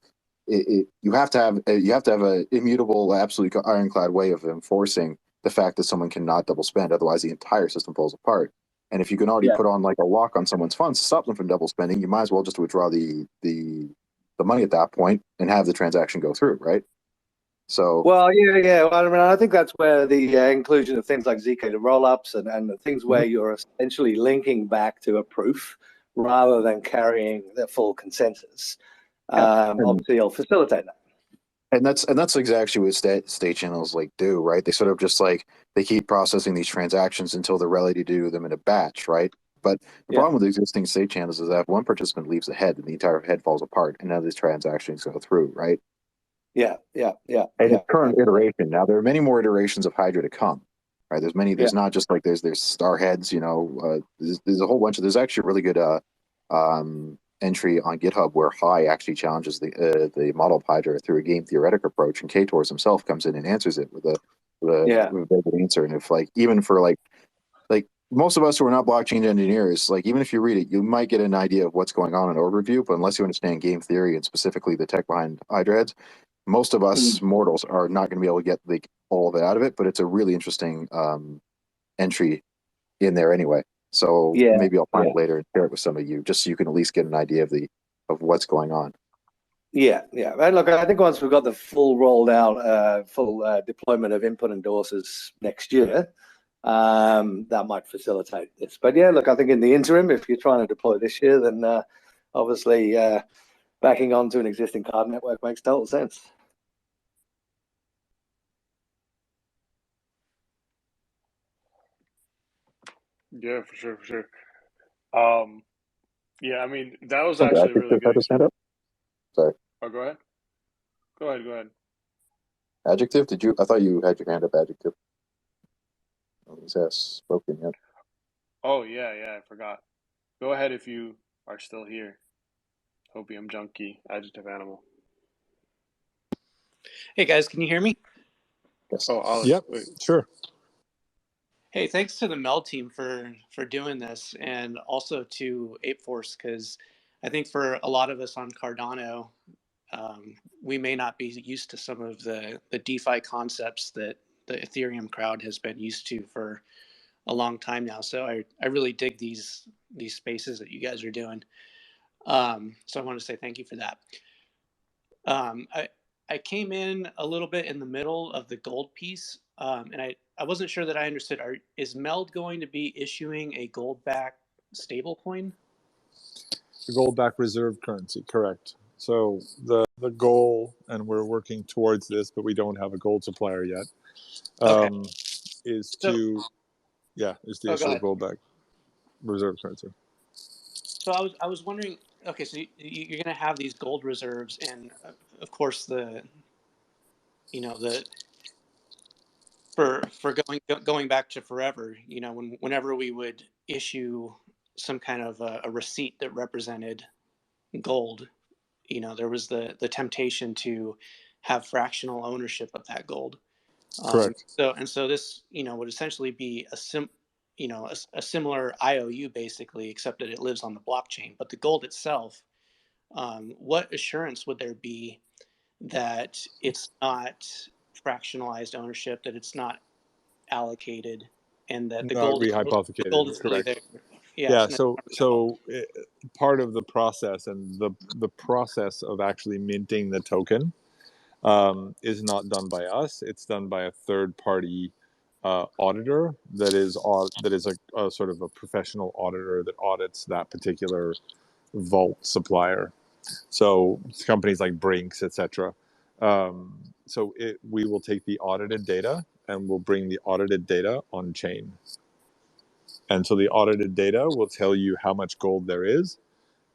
you have to have an immutable, absolutely ironclad way of enforcing the fact that someone cannot double spend. Otherwise, the entire system falls apart. And if you can already put on like a lock on someone's funds to stop them from double spending, you might as well just withdraw the money at that point and have the transaction go through, right? So well, yeah. Well, I mean, I think that's where the inclusion of things like zk to rollups and the things where you're essentially linking back to a proof rather than carrying the full consensus. Obviously, it'll facilitate that. And that's exactly what state channels like do, right? They sort of just like they keep processing these transactions until they're ready to do them in a batch, right? But the problem with existing state channels is that if one participant leaves the head, and the entire head falls apart, and none of these transactions go through, right? Yeah. And its current iteration. Now there are many more iterations of Hydra to come, right? There's not just like there's star heads, you know. There's a whole bunch of. There's actually a really good entry on GitHub where High actually challenges the model of Hydra through a game theoretic approach, and KTORS himself comes in and answers it with a very good answer. And if like even for like most of us who are not blockchain engineers, like even if you read it, you might get an idea of what's going on in overview, but unless you understand game theory and specifically the tech behind Hydra heads, most of us mortals are not going to be able to get like all of it out of it. But it's a really interesting entry in there anyway. So maybe I'll find it later and share it with some of you, just so you can at least get an idea of what's going on. Yeah. And look, I think once we've got the full rolled out, full deployment of input endorsers next year, that might facilitate this. But yeah, look, I think in the interim, if you're trying to deploy this year, then obviously backing onto an existing card network makes total sense. Yeah, for sure. Yeah, I mean that was actually really good. Sorry. Oh, go ahead. Go ahead. Adjective? I thought you had your hand up, Adjective. Nobody's spoken yet. Oh yeah, I forgot. Go ahead if you are still here. Opium junkie, adjective animal. Hey guys, can you hear me? Yes. Oh, Alex. Yep. Wait. Sure. Hey, thanks to the MELD team for doing this, and also to ApeForce, because I think for a lot of us on Cardano, we may not be used to some of the DeFi concepts that the Ethereum crowd has been used to for a long time now. So I really dig these spaces that you guys are doing. So I want to say thank you for that. I came in a little bit in the middle of the gold piece, and I wasn't sure that I understood. Is MELD going to be issuing a gold-backed stablecoin? The gold-backed reserve currency, correct. So the goal, and we're working towards this, but we don't have a gold supplier yet, is to issue a gold-backed reserve currency. So I was wondering, okay, so you're going to have these gold reserves, and of course for going back to forever, whenever we would issue some kind of a receipt that represented gold, there was the temptation to have fractional ownership of that gold. Correct. So this would essentially be a similar IOU basically, except that it lives on the blockchain. But the gold itself, what assurance would there be that it's not fractionalized ownership, that it's not allocated, and that the gold is really there? Yeah. So part of the process and the process of actually minting the token is not done by us. It's done by a third party auditor that is a sort of a professional auditor that audits that particular vault supplier. So companies like Brinks, etc. So we will take the audited data and we'll bring the audited data on chain. And so the audited data will tell you how much gold there is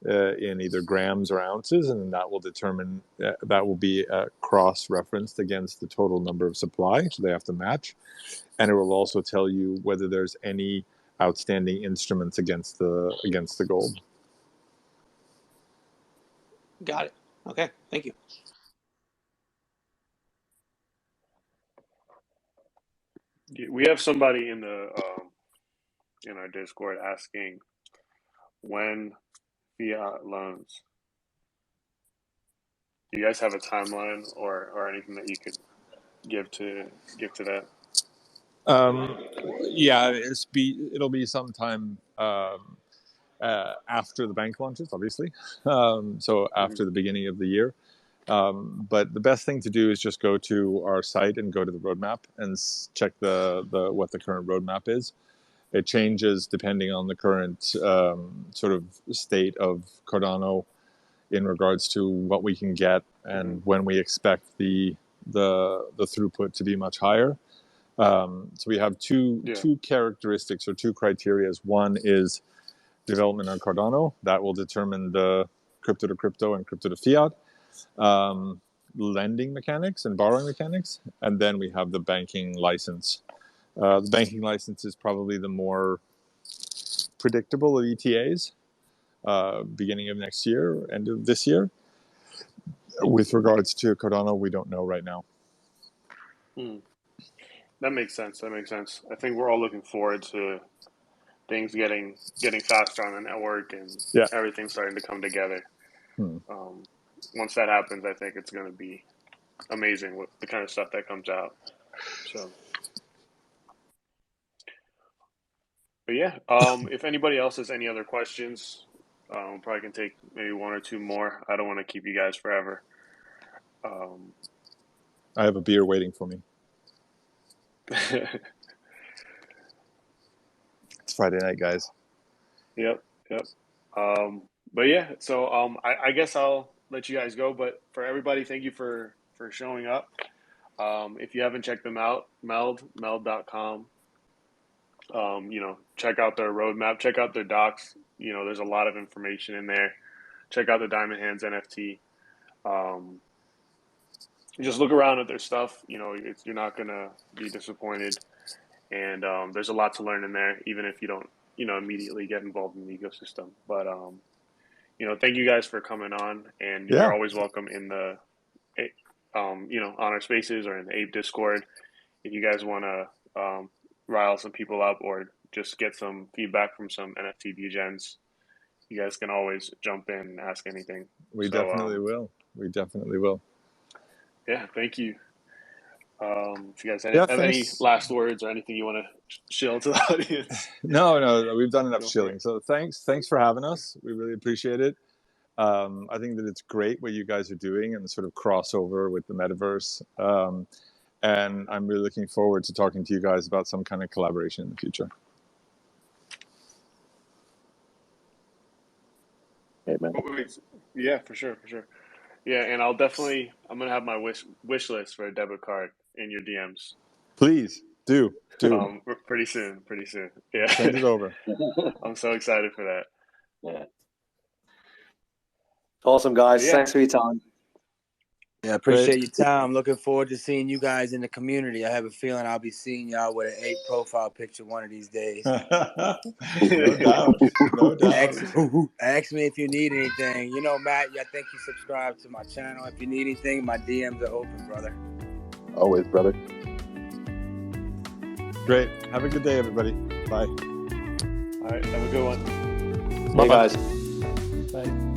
in either grams or ounces, and that will determine that will be cross-referenced against the total number of supply, so they have to match. And it will also tell you whether there's any outstanding instruments against the gold. Got it. Okay, thank you. We have somebody in the in our Discord asking when fiat loans. Do you guys have a timeline or anything that you could give to that? Yeah, it'll be sometime after the bank launches, obviously. So after the beginning of the year. But the best thing to do is just go to our site and go to the roadmap and check what the current roadmap is. It changes depending on the current sort of state of Cardano in regards to what we can get and when we expect the throughput to be much higher. So we have two characteristics or two criteria. One is development on Cardano. That will determine the crypto to crypto and crypto to fiat. Lending mechanics and borrowing mechanics, and then we have the banking license. The banking license is probably the more predictable of ETAs, beginning of next year, end of this year. With regards to Cardano, we don't know right now. That makes sense. I think we're all looking forward to things getting faster on the network and everything starting to come together. Once that happens, I think it's going to be amazing with the kind of stuff that comes out. So, but yeah, if anybody else has any other questions, probably can take maybe one or two more. I don't want to keep you guys forever. I have a beer waiting for me. It's Friday night, guys. Yep. But yeah, so I guess I'll let you guys go. But for everybody, thank you for showing up. If you haven't checked them out, meld.com. Check out their roadmap, check out their docs. There's a lot of information in there. Check out the Diamond Hands NFT. Just look around at their stuff. You're not gonna be disappointed. And there's a lot to learn in there, even if you don't, immediately get involved in the ecosystem. But thank you guys for coming on, and you're always welcome in the, on our spaces or in the Ape Discord. If you guys want to rile some people up or just get some feedback from some NFT degens, you guys can always jump in and ask anything. We definitely will. Yeah, thank you. If you guys have any last words or anything you want to shill to the audience. No, we've done enough shilling. So thanks for having us. We really appreciate it. I think that it's great what you guys are doing and the sort of crossover with the metaverse. And I'm really looking forward to talking to you guys about some kind of collaboration in the future. Amen. Yeah, for sure. Yeah, and I'm going to have my wish list for a debit card in your DMs. Please do. Pretty soon. Yeah. Send it over. I'm so excited for that. Yeah. Awesome, guys. Thanks for your time. Yeah, appreciate your time. Looking forward to seeing you guys in the community. I have a feeling I'll be seeing y'all with an ape profile picture one of these days. No doubt. Ask me if you need anything. Matt, I think you subscribe to my channel. If you need anything, my DMs are open, brother. Always, brother. Great. Have a good day, everybody. Bye. All right. Have a good one. Bye, guys. Bye.